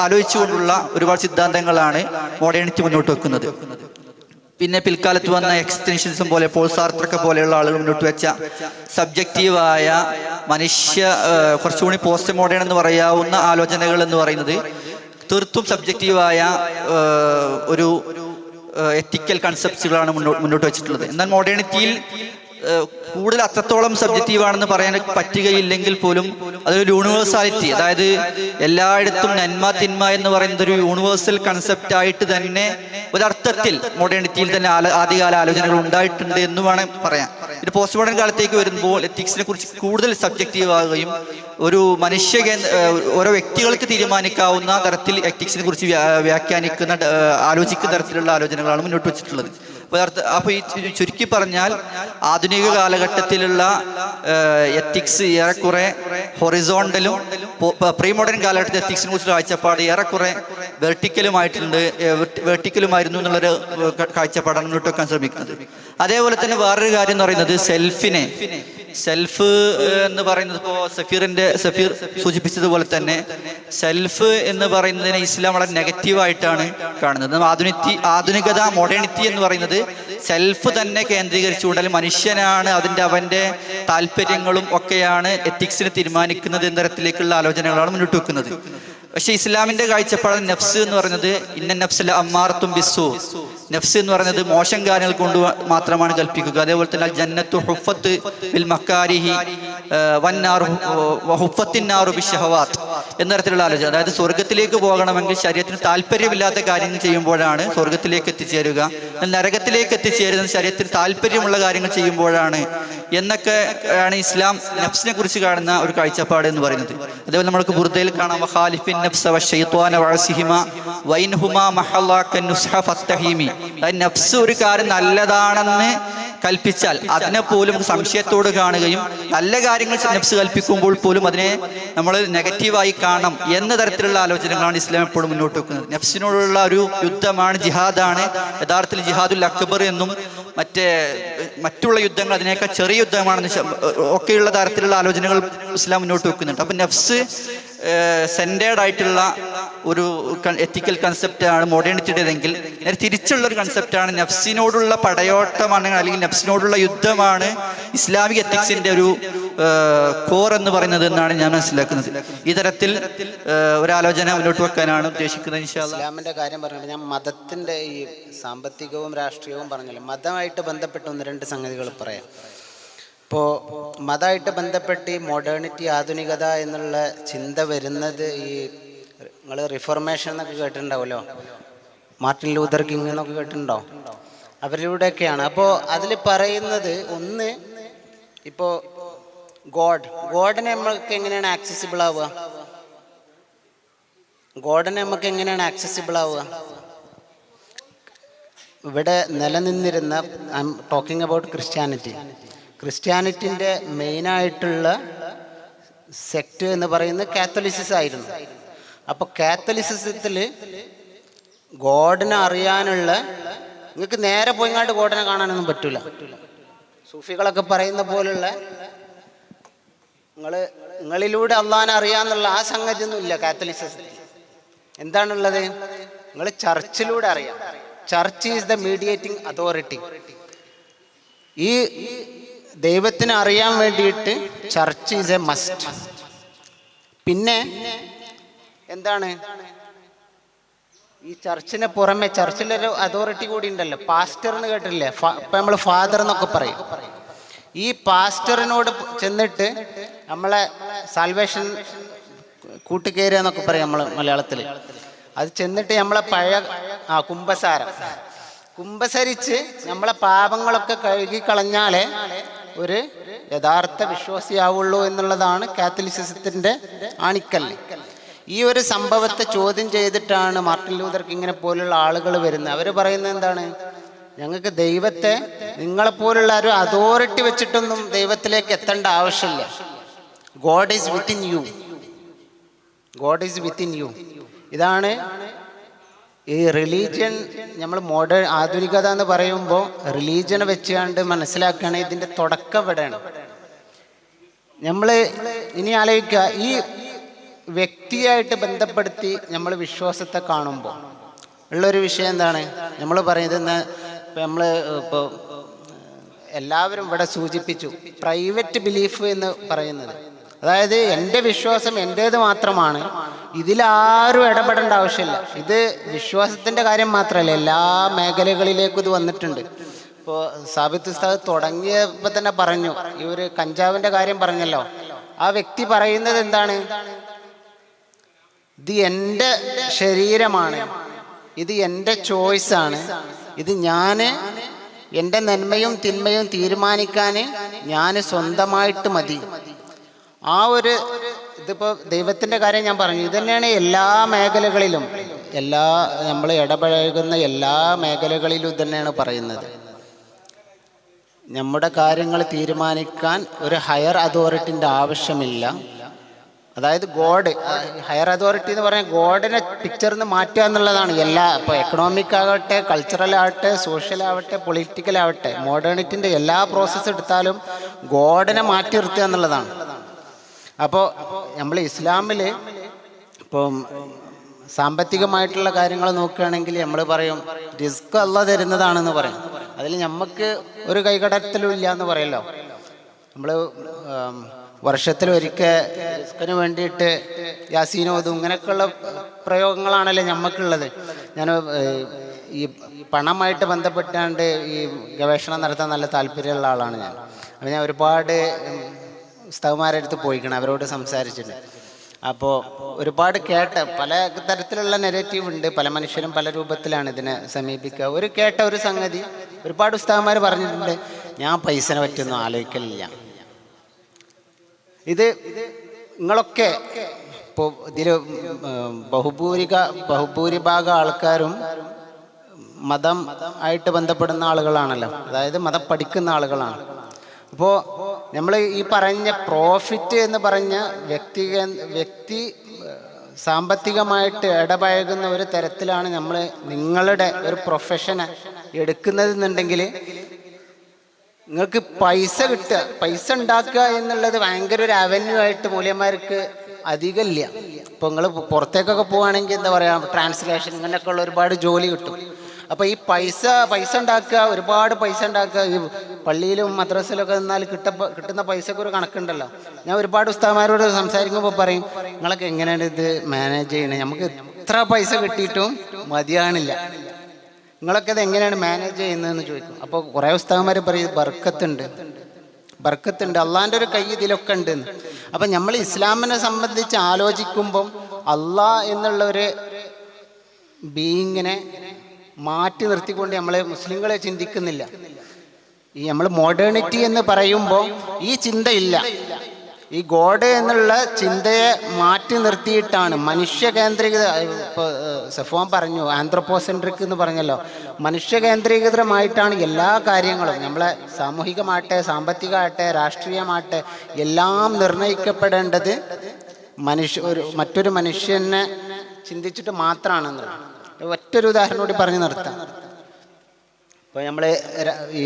ആലോചിച്ചുകൊണ്ടുള്ള ഒരുപാട് സിദ്ധാന്തങ്ങളാണ് മോഡേണിറ്റി മുന്നോട്ട് വെക്കുന്നത്. പിന്നെ പിൽക്കാലത്ത് വന്ന എക്സ്റ്റൻഷൻസും പോലെ പോൾ സാർത്രൊക്കെ പോലെയുള്ള ആളുകൾ മുന്നോട്ട് വെച്ച സബ്ജക്റ്റീവായ മനുഷ്യ കുറച്ചുകൂടി പോസ്റ്റ് മോഡേൺ എന്ന് പറയാവുന്ന ആലോചനകൾ എന്ന് പറയുന്നത് തീർത്തും സബ്ജക്റ്റീവായ ഒരു എത്തിക്കൽ കൺസെപ്റ്റുകളാണ് മുന്നോട്ട് വെച്ചിട്ടുള്ളത്. എന്നാൽ മോഡേണിറ്റിയിൽ കൂടുതൽ അത്രത്തോളം സബ്ജക്റ്റീവാണെന്ന് പറയാൻ പറ്റുകയില്ലെങ്കിൽ പോലും അതൊരു യൂണിവേഴ്സാലിറ്റി, അതായത് എല്ലായിടത്തും നന്മ തിന്മ എന്ന് പറയുന്നത് ഒരു യൂണിവേഴ്സൽ കൺസെപ്റ്റ് ആയിട്ട് തന്നെ ഒരർത്ഥത്തിൽ മോഡേണിറ്റിയിൽ തന്നെ ആദ്യകാല ആലോചനകൾ ഉണ്ടായിട്ടുണ്ട് എന്ന് വേണം പറയാൻ. ഇത് പോസ്റ്റ് മോഡേൺ കാലത്തേക്ക് വരുമ്പോൾ എത്തിക്സിനെ കുറിച്ച് കൂടുതൽ സബ്ജക്റ്റീവ് ആവുകയും ഒരു ഓരോ വ്യക്തികൾക്ക് തീരുമാനിക്കാവുന്ന തരത്തിൽ എത്തിക്സിനെ കുറിച്ച് വ്യാഖ്യാനിക്കുന്ന ആലോചിക്കുന്ന തരത്തിലുള്ള ആലോചനകളാണ് മുന്നോട്ട് വെച്ചിട്ടുള്ളത്. അപ്പൊ ഈ ചുരുക്കി പറഞ്ഞാൽ ആധുനിക കാലഘട്ടത്തിലുള്ള എത്തിക്സ് ഏറെക്കുറെ ഹൊറിസോണ്ടലും പ്രീ മോഡേൺ കാലഘട്ടത്തിൽ എത്തിക്സിനെ കുറിച്ചുള്ള കാഴ്ചപ്പാട് ഏറെക്കുറെ വെർട്ടിക്കലുമായിരുന്നു എന്നുള്ളൊരു കാഴ്ചപ്പാടാണ് മുന്നോട്ട് വെക്കാൻ ശ്രമിക്കുന്നത്. അതേപോലെ തന്നെ വേറൊരു കാര്യം എന്ന് പറയുന്നത് സെൽഫ് എന്ന് പറയുന്നത് ഇപ്പോൾ സഫീർ സൂചിപ്പിച്ചതുപോലെ തന്നെ സെൽഫ് എന്ന് പറയുന്നതിനെ ഇസ്ലാം വളരെ നെഗറ്റീവായിട്ടാണ് കാണുന്നത്. ആധുനികത മോഡേണിറ്റി എന്ന് പറയുന്നത് സെൽഫ് തന്നെ കേന്ദ്രീകരിച്ചുകൊണ്ട് മനുഷ്യനാണ് അവന്റെ താല്പര്യങ്ങളും ഒക്കെയാണ് എത്തിക്സിനെ തീരുമാനിക്കുന്നത് എന്ന തരത്തിലേക്കുള്ള ആലോചനകളാണ് മുന്നോട്ട് വെക്കുന്നത്. പക്ഷെ ഇസ്ലാമിന്റെ കാഴ്ചപ്പാട് നഫ്സ് എന്ന് പറയുന്നത് ഇന്ന നഫ്സല അമ്മാറത്തും ബിസ്സൂ, നഫ്സ് എന്ന് പറയുന്നത് മോശം കാര്യങ്ങൾ കൊണ്ട് മാത്രമാണ് കൽപ്പിക്കുക. അതേപോലെ തന്നെ ജന്നത്തു ഹുഫത്ത് ബിൽ മക്കാരിഹി, എന്ന തരത്തിലുള്ള ആലോചന. അതായത് സ്വർഗത്തിലേക്ക് പോകണമെങ്കിൽ ശരീരത്തിന് താല്പര്യമില്ലാത്ത കാര്യങ്ങൾ ചെയ്യുമ്പോഴാണ് സ്വർഗത്തിലേക്ക് എത്തിച്ചേരുക, നരകത്തിലേക്ക് എത്തിച്ചേരുന്നത് ശരീരത്തിന് താല്പര്യമുള്ള കാര്യങ്ങൾ ചെയ്യുമ്പോഴാണ് എന്നൊക്കെ ആണ് ഇസ്ലാം നഫ്സിനെ കുറിച്ച് കാണുന്ന ഒരു കാഴ്ചപ്പാട് എന്ന് പറയുന്നത്. അതേപോലെ നമ്മൾക്ക് ബുർദയിൽ കാണാം ഖാലിഫിൻ നഫ്സ വശൈത്വാന വഅസിഹിമ വൈൻഹുമാ മഹല്ലാക നുസ്ഹ ഫത്തഹീമി. അതായത് നഫ്സ് ഒരു കാര്യം നല്ലതാണെന്ന് കൽപ്പിച്ചാൽ അതിനെ പോലും സംശയത്തോട് കാണുകയും നല്ല കാര്യങ്ങൾ നഫ്സ് കൽപ്പിക്കുമ്പോൾ പോലും അതിനെ നമ്മൾ നെഗറ്റീവായി കാണണം എന്ന തരത്തിലുള്ള ആലോചനകളാണ് ഇസ്ലാം എപ്പോഴും മുന്നോട്ട് വെക്കുന്നത്. നഫ്സിനോടുള്ള ഒരു യുദ്ധമാണ്, ജിഹാദാണ് യഥാർത്ഥത്തിൽ ജിഹാദുൽ അക്ബർ എന്നും മറ്റുള്ള യുദ്ധങ്ങൾ അതിനേക്കാൾ ചെറിയ യുദ്ധമാണെന്ന് ഒക്കെയുള്ള തരത്തിലുള്ള ആലോചനകൾ ഇസ്ലാം മുന്നോട്ട് വെക്കുന്നുണ്ട്. അപ്പം നഫ്സ് സെൻറ്റേഡ് ആയിട്ടുള്ള ഒരു എത്തിക്കൽ കൺസെപ്റ്റാണ് മോഡേണിറ്റിയുടേതെങ്കിൽ, നേരെ തിരിച്ചുള്ള ഒരു കൺസെപ്റ്റാണ് നഫ്സിനോടുള്ള പടയോട്ടമാണ് അല്ലെങ്കിൽ നഫ്സിനോടുള്ള യുദ്ധമാണ് ഇസ്ലാമിക് എത്തിക്സിന്റെ ഒരു കോർ എന്ന് പറയുന്നത് എന്നാണ് ഞാൻ മനസ്സിലാക്കുന്നത്. ഈ തരത്തിൽ ഒരാലോചന മുന്നോട്ട് വെക്കാനാണ് ഉദ്ദേശിക്കുന്നത്. ഇസ്ലാമിന്റെ കാര്യം പറഞ്ഞപ്പോൾ ഞാൻ മതത്തിന്റെ ഈ സാമ്പത്തികവും രാഷ്ട്രീയവും പറഞ്ഞല്ലോ, മതമായിട്ട് ബന്ധപ്പെട്ട ഒന്ന് രണ്ട് സംഗതികൾ പറയാം. ഇപ്പോൾ മതമായിട്ട് ബന്ധപ്പെട്ട് ഈ മോഡേണിറ്റി, ആധുനികത എന്നുള്ള ചിന്ത വരുന്നത് ഈ നിങ്ങൾ റിഫോർമേഷൻ എന്നൊക്കെ കേട്ടിട്ടുണ്ടാവുമല്ലോ, മാർട്ടിൻ ലൂതർ കിങ് എന്നൊക്കെ കേട്ടിട്ടുണ്ടോ, അവരിലൂടെയൊക്കെയാണ്. അപ്പോൾ അതിൽ പറയുന്നത് ഒന്ന്, ഇപ്പോൾ ഗോഡിനെ നമ്മൾക്ക് എങ്ങനെയാണ് ആക്സസിബിൾ ആവുക? ഗോഡിനെ നമുക്ക് എങ്ങനെയാണ് ആക്സസിബിൾ ആവുക? ഇവിടെ നിലനിന്നിരുന്ന, ഐ എം ടോക്കിംഗ് അബൌട്ട് ക്രിസ്ത്യാനിറ്റിൻ്റെ മെയിനായിട്ടുള്ള സെക്ട് എന്ന് പറയുന്നത് കാത്തലിസിസം ആയിരുന്നു. അപ്പോൾ കാത്തലിസിസത്തിൽ ഗോഡിനെ അറിയാനുള്ള, നിങ്ങൾക്ക് നേരെ പോയിങ്ങാണ്ട് ഗോഡിനെ കാണാനൊന്നും പറ്റൂല. സൂഫികളൊക്കെ പറയുന്ന പോലുള്ള നിങ്ങളിലൂടെ അള്ളാഹിനെ അറിയാന്നുള്ള ആ സംഗതിയൊന്നും ഇല്ല കാത്തലിസിസത്തിൽ. എന്താണുള്ളത്? നിങ്ങൾ ചർച്ചിലൂടെ അറിയാം. Church is the mediating authority. ഈ ദൈവത്തിനെ അറിയാൻ വേണ്ടിയിട്ട് ചർച്ച് ഈസ് എ മസ്റ്റ്. പിന്നെ എന്താണ്, ഈ ചർച്ചിന് പുറമെ ചർച്ചിലൊരു അതോറിറ്റി കൂടി ഉണ്ടല്ലോ, പാസ്റ്റർ എന്ന് കേട്ടില്ലേ? ഇപ്പം നമ്മൾ ഫാദർ എന്നൊക്കെ പറയും. ഈ പാസ്റ്ററിനോട് ചെന്നിട്ട് നമ്മളെ സാൽവേഷൻ കൂട്ടുകയറുക എന്നൊക്കെ പറയും നമ്മൾ മലയാളത്തിൽ. അത് ചെന്നിട്ട് നമ്മളെ പഴയ കുമ്പസരിച്ച് നമ്മളെ പാപങ്ങളൊക്കെ കഴുകി കളഞ്ഞാലേ ഒരു യഥാർത്ഥ വിശ്വാസിയാവുള്ളൂ എന്നുള്ളതാണ് കാത്തലിസിസത്തിൻ്റെ ആണിക്കല്ല്. ഈ ഒരു സംഭവത്തെ ചോദ്യം ചെയ്തിട്ടാണ് മാർട്ടിൻ ലൂതർ കിങ്ങിനെ പോലുള്ള ആളുകൾ വരുന്നത്. അവർ പറയുന്നത് എന്താണ്? ഞങ്ങൾക്ക് ദൈവത്തെ നിങ്ങളെപ്പോലുള്ള ഒരു അതോറിറ്റി വെച്ചിട്ടൊന്നും ദൈവത്തിലേക്ക് എത്തേണ്ട ആവശ്യമില്ല. God is within you. God is within you. ഇതാണ് ഈ റിലീജിയൻ. നമ്മൾ മോഡേൺ ആധുനികത എന്ന് പറയുമ്പോൾ റിലീജിയനെ വെച്ചുകൊണ്ട് മനസ്സിലാക്കുകയാണെങ്കിൽ ഇതിൻ്റെ തുടക്കം ഇവിടെയാണ്. നമ്മൾ ഇനി ആലോചിക്കുക, ഈ വ്യക്തിയായിട്ട് ബന്ധപ്പെടുത്തി നമ്മൾ വിശ്വാസത്തെ കാണുമ്പോൾ ഉള്ളൊരു വിഷയം എന്താണ്? നമ്മൾ പറയുന്നത്, നമ്മൾ ഇപ്പോൾ എല്ലാവരും ഇവിടെ സൂചിപ്പിച്ചു പ്രൈവറ്റ് ബിലീഫ് എന്ന് പറയുന്നത്. അതായത് എൻ്റെ വിശ്വാസം എൻ്റേത് മാത്രമാണ്, ഇതിലാരും ഇടപെടേണ്ട ആവശ്യമില്ല. ഇത് വിശ്വാസത്തിൻ്റെ കാര്യം മാത്രമല്ല, എല്ലാ മേഖലകളിലേക്കും ഇത് വന്നിട്ടുണ്ട്. ഇപ്പോൾ സാബിത്ത് ഉസ്താദ് തുടങ്ങിയപ്പോൾ തന്നെ പറഞ്ഞു, ഈ ഒരു കഞ്ചാവിൻ്റെ കാര്യം പറഞ്ഞല്ലോ. ആ വ്യക്തി പറയുന്നത് എന്താണ്? ഇത് എൻ്റെ ശരീരമാണ്, ഇത് എൻ്റെ ചോയ്സാണ്, ഇത് ഞാൻ എൻ്റെ നന്മയും തിന്മയും തീരുമാനിക്കാൻ ഞാൻ സ്വന്തമായിട്ട് മതി. ആ ഒരു ഇതിപ്പോൾ ദൈവത്തിൻ്റെ കാര്യം ഞാൻ പറഞ്ഞു. ഇത് തന്നെയാണ് എല്ലാ മേഖലകളിലും, നമ്മൾ ഇടപഴകുന്ന എല്ലാ മേഖലകളിലും ഇത് തന്നെയാണ് പറയുന്നത്. നമ്മുടെ കാര്യങ്ങൾ തീരുമാനിക്കാൻ ഒരു ഹയർ അതോറിറ്റിൻ്റെ ആവശ്യമില്ല. അതായത് ഗോഡ്, ഹയർ അതോറിറ്റി എന്ന് പറഞ്ഞാൽ ഗോഡിനെ പിക്ചറിൽ നിന്ന് മാറ്റുക എന്നുള്ളതാണ്. ഇപ്പോൾ എക്കണോമിക് ആകട്ടെ, കൾച്ചറൽ ആവട്ടെ, സോഷ്യൽ ആവട്ടെ, പൊളിറ്റിക്കൽ ആവട്ടെ, മോഡേണിറ്റിൻ്റെ എല്ലാ പ്രോസസ്സ് എടുത്താലും ഗോഡിനെ മാറ്റി നിർത്തുക എന്നുള്ളതാണ്. അപ്പോൾ നമ്മൾ ഇസ്ലാമിൽ ഇപ്പം സാമ്പത്തികമായിട്ടുള്ള കാര്യങ്ങൾ നോക്കുകയാണെങ്കിൽ നമ്മൾ പറയും റിസ്ക് അല്ലാഹ് തരുന്നതാണെന്ന് പറയും. അതിൽ നമുക്ക് ഒരു കൈകടത്തലും ഇല്ല എന്ന് പറയല്ലോ. നമ്മൾ വർഷത്തിലൊരിക്കൽ റിസ്കിന് വേണ്ടിയിട്ട് യാസീനോതും ഇങ്ങനെയൊക്കെയുള്ള പ്രയോഗങ്ങളാണല്ലോ നമുക്കുള്ളത്. ഞാൻ ഈ പണമായിട്ട് ബന്ധപ്പെട്ടാണ്ട് ഈ ഗവേഷണം നടത്താൻ നല്ല താല്പര്യമുള്ള ആളാണ് ഞാൻ. അപ്പോൾ ഞാൻ ഒരുപാട് ഉസ്താദ്മാരുടെ അടുത്ത് പോയിക്കണം, അവരോട് സംസാരിച്ചിട്ട്. അപ്പോൾ ഒരുപാട് പല തരത്തിലുള്ള നെഗറ്റീവ് ഉണ്ട്. പല മനുഷ്യരും പല രൂപത്തിലാണ് ഇതിനെ സമീപിക്കുക. കേട്ട ഒരു സംഗതി ഒരുപാട് ഉസ്താദ്മാർ പറഞ്ഞിട്ടുണ്ട്, ഞാൻ പൈസനെ പറ്റിയൊന്നും ആലോചിക്കലില്ല. ഇത് നിങ്ങളൊക്കെ ഇപ്പോൾ ഇതിൽ ബഹുഭൂരിഭാഗം ആൾക്കാരും മതം ആയിട്ട് ബന്ധപ്പെടുന്ന ആളുകളാണല്ലോ, അതായത് മതം പഠിക്കുന്ന ആളുകളാണ്. അപ്പോൾ നമ്മൾ ഈ പറഞ്ഞ പ്രോഫിറ്റ് എന്ന് പറഞ്ഞ വ്യക്തി സാമ്പത്തികമായിട്ട് ഇടപഴകുന്ന ഒരു തരത്തിലാണ് നിങ്ങളുടെ ഒരു പ്രൊഫഷനെ എടുക്കുന്നതെന്നുണ്ടെങ്കിൽ നിങ്ങൾക്ക് പൈസ കിട്ടുക, പൈസ ഉണ്ടാക്കുക എന്നുള്ളത് ഭയങ്കര ഒരു അവന്യൂ ആയിട്ട് മൂല്യന്മാർക്ക് അധികമില്ല. ഇപ്പോൾ നിങ്ങൾ പുറത്തേക്കൊക്കെ പോവുകയാണെങ്കിൽ എന്താ പറയുക, ട്രാൻസ്ലേഷൻ ഇങ്ങനെയൊക്കെ ഉള്ള ഒരുപാട് ജോലി കിട്ടും. അപ്പോൾ ഈ പൈസ ഉണ്ടാക്കുക, ഒരുപാട് പൈസ ഉണ്ടാക്കുക, ഈ പള്ളിയിലും മദ്രസയിലൊക്കെ നിന്നാൽ കിട്ടുന്ന പൈസക്ക് ഒരു കണക്കുണ്ടല്ലോ. ഞാൻ ഒരുപാട് ഉസ്താദ്മാരോട് സംസാരിക്കുമ്പോൾ പറയും, നിങ്ങളൊക്കെ എങ്ങനെയാണ് ഇത് മാനേജ് ചെയ്യണത്, നമുക്ക് എത്ര പൈസ കിട്ടിയിട്ടും മതിയാണില്ല, നിങ്ങളൊക്കെ ഇത് എങ്ങനെയാണ് മാനേജ് ചെയ്യുന്നതെന്ന് ചോദിക്കും. അപ്പോൾ കുറേ ഉസ്താദ്മാർ പറയും ബർക്കത്തുണ്ട്, അള്ളാൻ്റെ ഒരു കൈ ഇതിലൊക്കെ ഉണ്ട്. അപ്പം നമ്മൾ ഇസ്ലാമിനെ സംബന്ധിച്ച് ആലോചിക്കുമ്പം അള്ളാഹ് എന്നുള്ള ഒരു ബീയിങ്ങിനെ മാറ്റി നിർത്തിക്കൊണ്ട് നമ്മൾ മുസ്ലിങ്ങളെ ചിന്തിക്കുന്നില്ല. ഈ നമ്മൾ മോഡേണിറ്റി എന്ന് പറയുമ്പോൾ ഈ ചിന്തയില്ല. ഈ ഗോഡ് എന്നുള്ള ചിന്തയെ മാറ്റി നിർത്തിയിട്ടാണ് മനുഷ്യ കേന്ദ്രീകൃത. ഇപ്പോൾ സഫ്വാൻ പറഞ്ഞു ആന്ത്രോപോസെൻട്രിക് എന്ന് പറഞ്ഞല്ലോ, മനുഷ്യ കേന്ദ്രീകൃതമായിട്ടാണ് എല്ലാ കാര്യങ്ങളും, നമ്മളെ സാമൂഹികമാകട്ടെ സാമ്പത്തികമാകട്ടെ രാഷ്ട്രീയമാകട്ടെ എല്ലാം നിർണയിക്കപ്പെടേണ്ടത് മറ്റൊരു മനുഷ്യനെ ചിന്തിച്ചിട്ട് മാത്രമാണെന്നുള്ളത്. ഒറ്റൊരു ഉദാഹരണം കൂടി പറഞ്ഞു നിർത്താം. ഇപ്പോൾ നമ്മൾ ഈ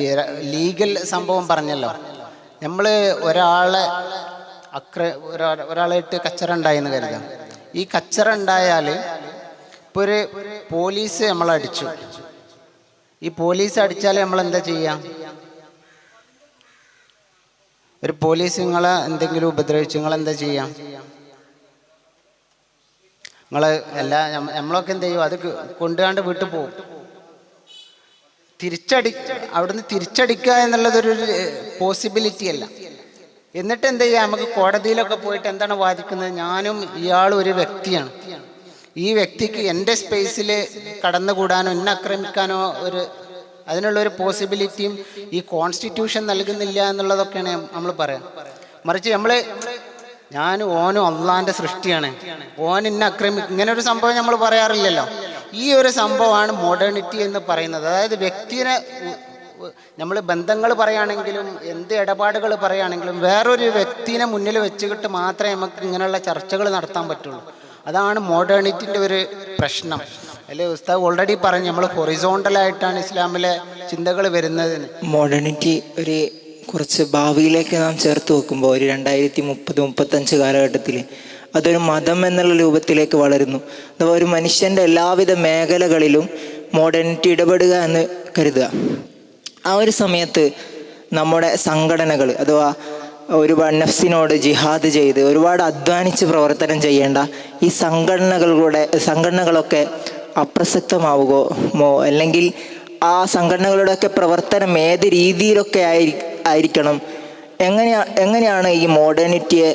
ലീഗൽ സംഭവം പറഞ്ഞല്ലോ, നമ്മൾ ഒരാളായിട്ട് കച്ചറ ഉണ്ടായെന്ന് കരുതാം. ഈ കച്ചറ ഉണ്ടായാൽ ഇപ്പോൾ ഒരു പോലീസ് നമ്മളടിച്ചു, ഈ പോലീസ് അടിച്ചാൽ നമ്മൾ എന്താ ചെയ്യാം? ഒരു പോലീസ് നിങ്ങളെ എന്തെങ്കിലും ഉപദ്രവിച്ചു, നിങ്ങളെന്താ ചെയ്യാം? നമ്മളൊക്കെ എന്ത് ചെയ്യും? അത് കൊണ്ടുകാണ്ട് വീട്ടിൽ പോകും. അവിടുന്ന് തിരിച്ചടിക്കുക എന്നുള്ളതൊരു പോസിബിലിറ്റി അല്ല. എന്നിട്ട് എന്ത് ചെയ്യുക? നമുക്ക് കോടതിയിലൊക്കെ പോയിട്ട് എന്താണ് വാദിക്കുന്നത്? ഞാനും ഇയാളും ഒരു വ്യക്തിയാണ്, ഈ വ്യക്തിക്ക് എൻ്റെ സ്പേസിൽ കടന്നുകൂടാനോ എന്നെ ആക്രമിക്കാനോ അതിനുള്ളൊരു പോസിബിലിറ്റിയും ഈ കോൺസ്റ്റിറ്റ്യൂഷൻ നൽകുന്നില്ല എന്നുള്ളതൊക്കെയാണ് നമ്മൾ പറയാം. മറിച്ച് ഞാനും ഓനും അള്ളാൻ്റെ സൃഷ്ടിയാണ്, ഓൻ എന്നെ ഇങ്ങനെ ഒരു സംഭവം നമ്മൾ പറയാറില്ലല്ലോ. ഈ ഒരു സംഭവമാണ് മോഡേണിറ്റി എന്ന് പറയുന്നത്. അതായത് വ്യക്തിനെ നമ്മൾ ബന്ധങ്ങൾ പറയുകയാണെങ്കിലും എന്ത് ഇടപാടുകൾ പറയുകയാണെങ്കിലും വേറൊരു വ്യക്തിനെ മുന്നിൽ വെച്ചുകിട്ട് മാത്രമേ നമുക്ക് ഇങ്ങനെയുള്ള ചർച്ചകൾ നടത്താൻ പറ്റുള്ളൂ. അതാണ് മോഡേണിറ്റിൻ്റെ ഒരു പ്രശ്നം. അല്ലെ ഉസ്താദ് ഓൾറെഡി പറഞ്ഞു, നമ്മൾ ഹൊറിസോണ്ടലായിട്ടാണ് ഇസ്ലാമിലെ ചിന്തകൾ വരുന്നത്. മോഡേണിറ്റി കുറച്ച് ഭാവിയിലേക്ക് നാം ചേർത്ത് വെക്കുമ്പോൾ 2030-35 കാലഘട്ടത്തിൽ അതൊരു മതം എന്നുള്ള രൂപത്തിലേക്ക് വളരുന്നു. അഥവാ ഒരു മനുഷ്യൻ്റെ എല്ലാവിധ മേഖലകളിലും മോഡേണിറ്റി ഇടപെടുക എന്ന് കരുതുക. ആ ഒരു സമയത്ത് നമ്മുടെ സംഘടനകൾ അഥവാ ഒരുപാട് നഫ്സിനോട് ജിഹാദ് ചെയ്ത് ഒരുപാട് അധ്വാനിച്ച് പ്രവർത്തനം ചെയ്യേണ്ട ഈ സംഘടനകളൊക്കെ അപ്രസക്തമാവുകയോ അല്ലെങ്കിൽ ആ സംഘടനകളുടെയൊക്കെ പ്രവർത്തനം ഏത് രീതിയിലൊക്കെ ആയിരിക്കണം? എങ്ങനെയാണ് ഈ മോഡേണിറ്റിയെ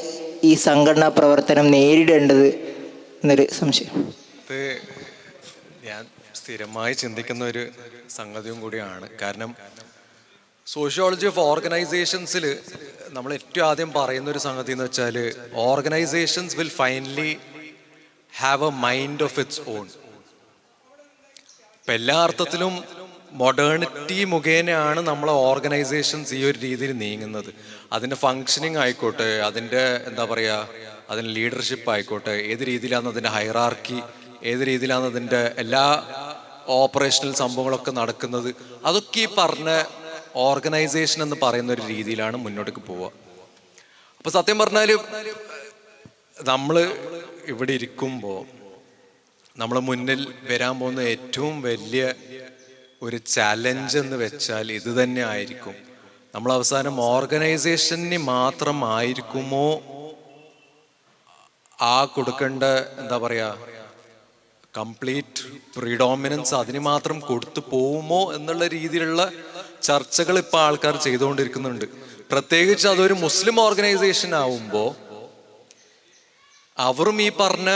ഈ സംഘടനാ പ്രവർത്തനം നേരിടേണ്ടത് എന്നൊരു സംശയം. ഞാൻ സ്ഥിരമായി ചിന്തിക്കുന്ന ഒരു സംഗതിയും കൂടിയാണ്. കാരണം സോഷ്യോളജി ഓഫ് ഓർഗനൈസേഷൻസിൽ നമ്മൾ ഏറ്റവും ആദ്യം പറയുന്ന ഒരു സംഗതി എന്ന് വെച്ചാൽ organisations will finally have A mind of its on. ഇപ്പം എല്ലാ അർത്ഥത്തിലും മോഡേണിറ്റി മുഖേനയാണ് നമ്മളെ ഓർഗനൈസേഷൻസ് ഈ ഒരു രീതിയിൽ നീങ്ങുന്നത്. അതിൻ്റെ ഫങ്ഷനിങ് ആയിക്കോട്ടെ, അതിൻ്റെ എന്താ പറയുക, അതിൻ്റെ ലീഡർഷിപ്പ് ആയിക്കോട്ടെ, ഏത് രീതിയിലാണ് അതിൻ്റെ ഹൈറാർക്കി, ഏത് രീതിയിലാണ് അതിൻ്റെ എല്ലാ ഓപ്പറേഷണൽ സംഭവങ്ങളൊക്കെ നടക്കുന്നത്, അതൊക്കെ ഈ പറഞ്ഞ ഓർഗനൈസേഷൻ എന്ന് പറയുന്ന ഒരു രീതിയിലാണ് മുന്നോട്ടേക്ക് പോവുക. അപ്പോൾ സത്യം പറഞ്ഞാൽ നമ്മൾ ഇവിടെ ഇരിക്കുമ്പോൾ നമ്മളെ മുന്നിൽ വരാൻ പോകുന്ന ഏറ്റവും വലിയ ഒരു ചാലഞ്ച് എന്ന് വെച്ചാൽ ഇത് തന്നെ ആയിരിക്കും. നമ്മൾ അവസാനം ഓർഗനൈസേഷന് മാത്രമായിരിക്കുമോ കൊടുക്കേണ്ട എന്താ പറയുക കംപ്ലീറ്റ് പ്രിഡോമിനൻസ് അതിന് മാത്രം കൊടുത്തു പോവുമോ എന്നുള്ള രീതിയിലുള്ള ചർച്ചകൾ ഇപ്പോൾ ആൾക്കാർ ചെയ്തുകൊണ്ടിരിക്കുന്നുണ്ട്. പ്രത്യേകിച്ച് അതൊരു മുസ്ലിം ഓർഗനൈസേഷൻ ആവുമ്പോൾ അവരും ഈ പറഞ്ഞ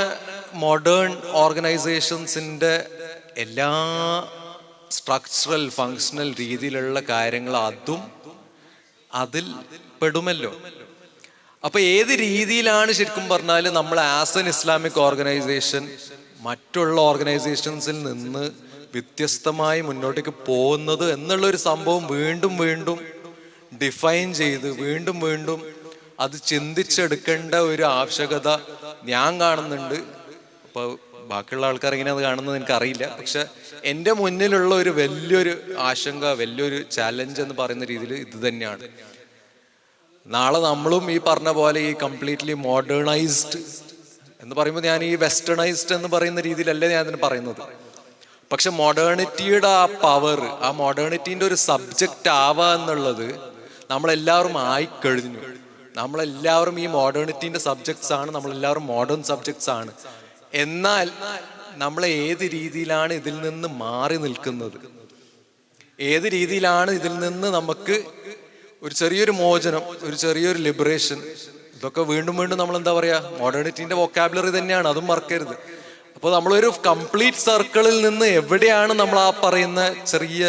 മോഡേൺ ഓർഗനൈസേഷൻസിൻ്റെ എല്ലാ സ്ട്രക്ചറൽ ഫങ്ഷണൽ രീതിയിലുള്ള കാര്യങ്ങൾ അതും അതിൽ പെടുമല്ലോ. അപ്പൊ ഏത് രീതിയിലാണ് ശരിക്കും പറഞ്ഞാൽ നമ്മൾ ആസ് എൻ ഇസ്ലാമിക് ഓർഗനൈസേഷൻ മറ്റുള്ള ഓർഗനൈസേഷൻസിൽ നിന്ന് വ്യത്യസ്തമായി മുന്നോട്ടേക്ക് പോകുന്നത് എന്നുള്ളൊരു സംഭവം വീണ്ടും വീണ്ടും ഡിഫൈൻ ചെയ്ത് വീണ്ടും വീണ്ടും അത് ചിന്തിച്ചെടുക്കേണ്ട ഒരു ആവശ്യകത ഞാൻ കാണുന്നുണ്ട്. അപ്പോൾ ബാക്കിയുള്ള ആൾക്കാർ എങ്ങനെ അത് കാണുന്നത് എനിക്കറിയില്ല. പക്ഷെ എൻ്റെ മുന്നിലുള്ള ഒരു വലിയൊരു ആശങ്ക, വലിയൊരു ചാലഞ്ച് എന്ന് പറയുന്ന രീതിയിൽ ഇത് തന്നെയാണ്. നാളെ നമ്മളും ഈ പറഞ്ഞ പോലെ ഈ കംപ്ലീറ്റ്ലി മോഡേണൈസ്ഡ് എന്ന് പറയുമ്പോൾ ഞാൻ ഈ വെസ്റ്റേണൈസ്ഡ് എന്ന് പറയുന്ന രീതിയിലല്ലേ ഞാൻ അതിന് പറയുന്നത്. പക്ഷെ മോഡേണിറ്റിയുടെ ആ പവർ, ആ മോഡേണിറ്റീൻ്റെ ഒരു സബ്ജക്റ്റ് ആവുക എന്നുള്ളത് നമ്മളെല്ലാവരും ആയിക്കഴിഞ്ഞു. നമ്മളെല്ലാവരും ഈ മോഡേണിറ്റീൻ്റെ സബ്ജക്ട്സ് ആണ്, നമ്മളെല്ലാവരും മോഡേൺ സബ്ജക്ട്സ് ആണ്. എന്നാൽ നമ്മൾ ഏത് രീതിയിലാണ് ഇതിൽ നിന്ന് മാറി നിൽക്കുന്നത്, ഏത് രീതിയിലാണ് ഇതിൽ നിന്ന് നമുക്ക് ഒരു ചെറിയൊരു മോചനം, ഒരു ചെറിയൊരു ലിബറേഷൻ, ഇതൊക്കെ വീണ്ടും വീണ്ടും നമ്മൾ എന്താ പറയുക, മോഡേണിറ്റീൻ്റെ വൊക്കാബുലറി തന്നെയാണ്, അതും മറക്കരുത്. അപ്പോൾ നമ്മളൊരു കംപ്ലീറ്റ് സർക്കിളിൽ നിന്ന് എവിടെയാണ് നമ്മൾ ആ പറയുന്ന ചെറിയ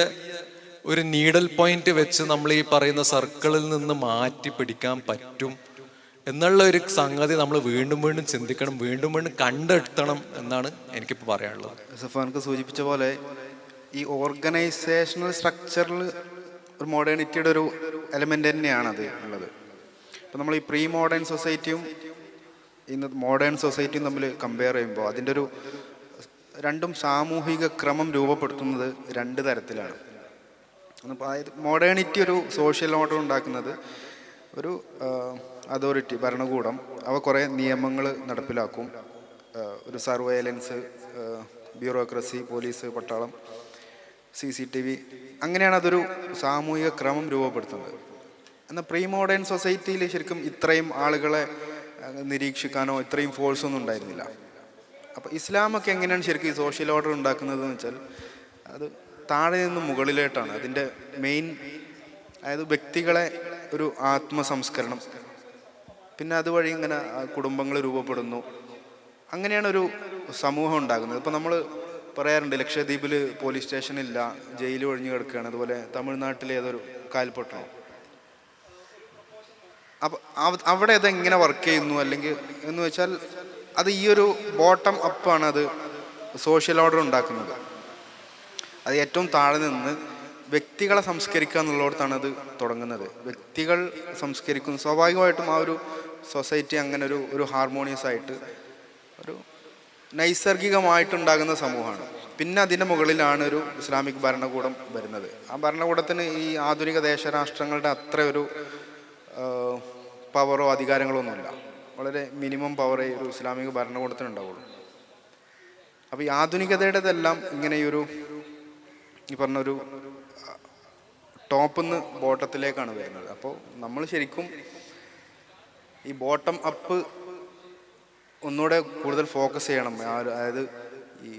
ഒരു നീഡൽ പോയിന്റ് വെച്ച് നമ്മൾ ഈ പറയുന്ന സർക്കിളിൽ നിന്ന് മാറ്റി പിടിക്കാൻ പറ്റും എന്നുള്ള ഒരു സംഗതി നമ്മൾ വീണ്ടും വീണ്ടും ചിന്തിക്കണം, വീണ്ടും വീണ്ടും കണ്ടെത്തണം എന്നാണ് എനിക്കിപ്പോൾ പറയാനുള്ളത്. സഫാൻക്ക് സൂചിപ്പിച്ച പോലെ ഈ ഓർഗനൈസേഷണൽ സ്ട്രക്ചറിൽ ഒരു മോഡേണിറ്റിയുടെ ഒരു എലമെൻ്റ് തന്നെയാണ് അത് ഉള്ളത്. ഇപ്പം നമ്മൾ ഈ പ്രീ മോഡേൺ സൊസൈറ്റിയും ഇന്ന് മോഡേൺ സൊസൈറ്റിയും തമ്മിൽ കമ്പയർ ചെയ്യുമ്പോൾ അതിൻ്റെ ഒരു രണ്ടും സാമൂഹിക ക്രമം രൂപപ്പെടുത്തുന്നത് രണ്ട് തരത്തിലാണ്. അതായത് മോഡേണിറ്റി ഒരു സോഷ്യൽ ഓർഡർ ഉണ്ടാക്കുന്നത് ഒരു അതോറിറ്റി, ഭരണകൂടം, അവ കുറേ നിയമങ്ങൾ നടപ്പിലാക്കും. ഒരു സർവൈലൻസ്, ബ്യൂറോക്രസി, പോലീസ്, പട്ടാളം, CCTV, അങ്ങനെയാണ് അതൊരു സാമൂഹിക ക്രമം രൂപപ്പെടുത്തുന്നത്. എന്നാൽ പ്രീ മോഡേൺ സൊസൈറ്റിയിൽ ശരിക്കും ഇത്രയും ആളുകളെ നിരീക്ഷിക്കാനോ ഇത്രയും ഫോഴ്സൊന്നും ഉണ്ടായിരുന്നില്ല. അപ്പോൾ ഇസ്ലാമൊക്കെ എങ്ങനെയാണ് ശരിക്കും ഈ സോഷ്യൽ ഓർഡർ ഉണ്ടാക്കുന്നതെന്ന് വെച്ചാൽ അത് താഴെ നിന്ന് മുകളിലോട്ടാണ്. അതിൻ്റെ മെയിൻ അതായത് വ്യക്തികളെ ഒരു ആത്മസംസ്കരണം, പിന്നെ അതുവഴി ഇങ്ങനെ കുടുംബങ്ങൾ രൂപപ്പെടുന്നു. അങ്ങനെയാണ് ഒരു സമൂഹം ഉണ്ടാകുന്നത്. ഇപ്പോൾ നമ്മൾ പറയാറുണ്ട് ലക്ഷദ്വീപിൽ പോലീസ് സ്റ്റേഷനില്ല, ജയിൽ ഒഴിഞ്ഞു കിടക്കുകയാണ്. അതുപോലെ തമിഴ്നാട്ടിലെ ഏതൊരു കാൽപട്ടണം. അപ്പം അവിടെ അതെങ്ങനെ വർക്ക് ചെയ്യുന്നു അല്ലെങ്കിൽ എന്ന് വെച്ചാൽ അത് ഈ ഒരു ബോട്ടം അപ്പാണ് അത് സോഷ്യൽ ഓർഡർ ഉണ്ടാക്കുന്നത്. അത് ഏറ്റവും താഴെ നിന്ന് വ്യക്തികളെ സംസ്കരിക്കുക എന്നുള്ളിടത്താണ് അത് തുടങ്ങുന്നത്. വ്യക്തികൾ സംസ്കരിക്കുന്നു. സ്വാഭാവികമായിട്ടും ആ ഒരു സൊസൈറ്റി അങ്ങനെ ഒരു ഹാർമോണിയസ് ആയിട്ട് ഒരു നൈസർഗികമായിട്ടുണ്ടാകുന്ന സമൂഹമാണ്. പിന്നെ അതിൻ്റെ മുകളിലാണ് ഒരു ഇസ്ലാമിക് ഭരണകൂടം വരുന്നത്. ആ ഭരണകൂടത്തിന് ഈ ആധുനിക ദേശരാഷ്ട്രങ്ങളുടെ അത്ര ഒരു പവറോ അധികാരങ്ങളോ ഒന്നുമില്ല. വളരെ മിനിമം പവറേ ഒരു ഇസ്ലാമിക ഭരണകൂടത്തിന് ഉണ്ടാവുള്ളൂ. അപ്പോൾ ഈ ആധുനികതയുടേതെല്ലാം ഇങ്ങനെ ഈ പറഞ്ഞൊരു ടോപ്പിൽ നിന്ന് ബോട്ടത്തിലേക്കാണ് വരുന്നത്. അപ്പോൾ നമ്മൾ ശരിക്കും ഈ ബോട്ടം അപ്പ് ഒന്നുകൂടെ കൂടുതൽ ഫോക്കസ് ചെയ്യണം. അതായത് ഈ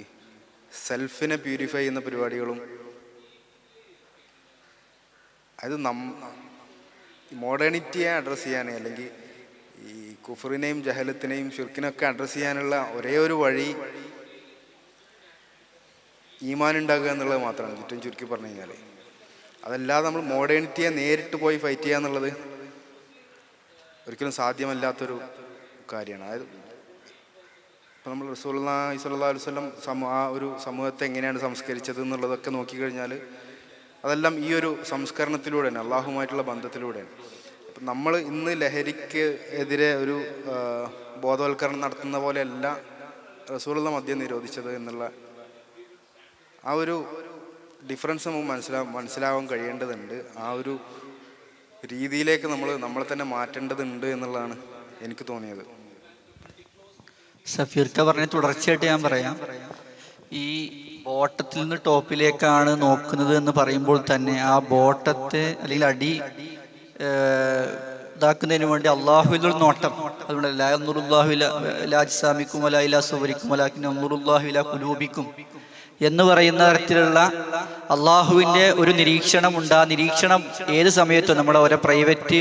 സെൽഫിനെ പ്യൂരിഫൈ ചെയ്യുന്ന പരിപാടികളും, അതായത് മോഡേണിറ്റിയെ അഡ്രസ്സ് ചെയ്യാൻ, അല്ലെങ്കിൽ ഈ കുഫറിനെയും ജഹലത്തിനെയും ഷിർക്കിനൊക്കെ അഡ്രസ്സ് ചെയ്യാനുള്ള ഒരേ ഒരു വഴി ഈമാൻ ഉണ്ടാക്കുക എന്നുള്ളത് മാത്രമാണ്, ചുറ്റും ചുരുക്കി പറഞ്ഞു കഴിഞ്ഞാൽ. അതല്ലാതെ നമ്മൾ മോഡേണിറ്റിയെ നേരിട്ട് പോയി ഫൈറ്റ് ചെയ്യുക എന്നുള്ളത് ഒരിക്കലും സാധ്യമല്ലാത്തൊരു കാര്യമാണ്. അതായത് ഇപ്പം നമ്മൾ റസൂലുള്ളാഹി സ്വല്ലല്ലാഹു അലൈഹി വസല്ലം ആ ഒരു സമൂഹത്തെ എങ്ങനെയാണ് സംസ്കരിച്ചത് എന്നുള്ളതൊക്കെ നോക്കിക്കഴിഞ്ഞാൽ അതെല്ലാം ഈ ഒരു സംസ്കരണത്തിലൂടെയാണ്, അള്ളാഹുമായിട്ടുള്ള ബന്ധത്തിലൂടെയാണ്. അപ്പം നമ്മൾ ഇന്ന് ലഹരിക്ക് എതിരെ ഒരു ബോധവൽക്കരണം നടത്തുന്ന പോലെയല്ല റസൂലുള്ള മദ്യം നിരോധിച്ചത് എന്നുള്ള ആ ഒരു ഡിഫറൻസ് നമുക്ക് മനസ്സിലാവാൻ കഴിയേണ്ടതുണ്ട്. ആ ഒരു രീതിയിലേക്ക് നമ്മളെ തന്നെ മാറ്റേണ്ടതുണ്ട് എന്നുള്ളതാണ് എനിക്ക് തോന്നിയത്. സഫീർക്ക പറഞ്ഞ തുടർച്ചയായിട്ട് ഞാൻ പറയാം. ഈ ബോട്ടത്തിൽ നിന്ന് ടോപ്പിലേക്കാണ് നോക്കുന്നത് എന്ന് പറയുമ്പോൾ തന്നെ ആ ബോട്ടത്തെ അല്ലെങ്കിൽ ഉണ്ടാക്കുന്നതിന് വേണ്ടി അള്ളാഹുവിലുള്ള നോട്ടം. അതുകൊണ്ട് ലാജിസാമിക്കും അലാ സുവരിക്കും അലാക്കിൻ അന്നുറുല്ലാഹുല കുലൂബിക്കും എന്ന് പറയുന്ന തരത്തിലുള്ള അള്ളാഹുവിൻ്റെ ഒരു നിരീക്ഷണമുണ്ട്. ആ നിരീക്ഷണം ഏത് സമയത്തും നമ്മുടെ ഓരോ പ്രൈവറ്റ്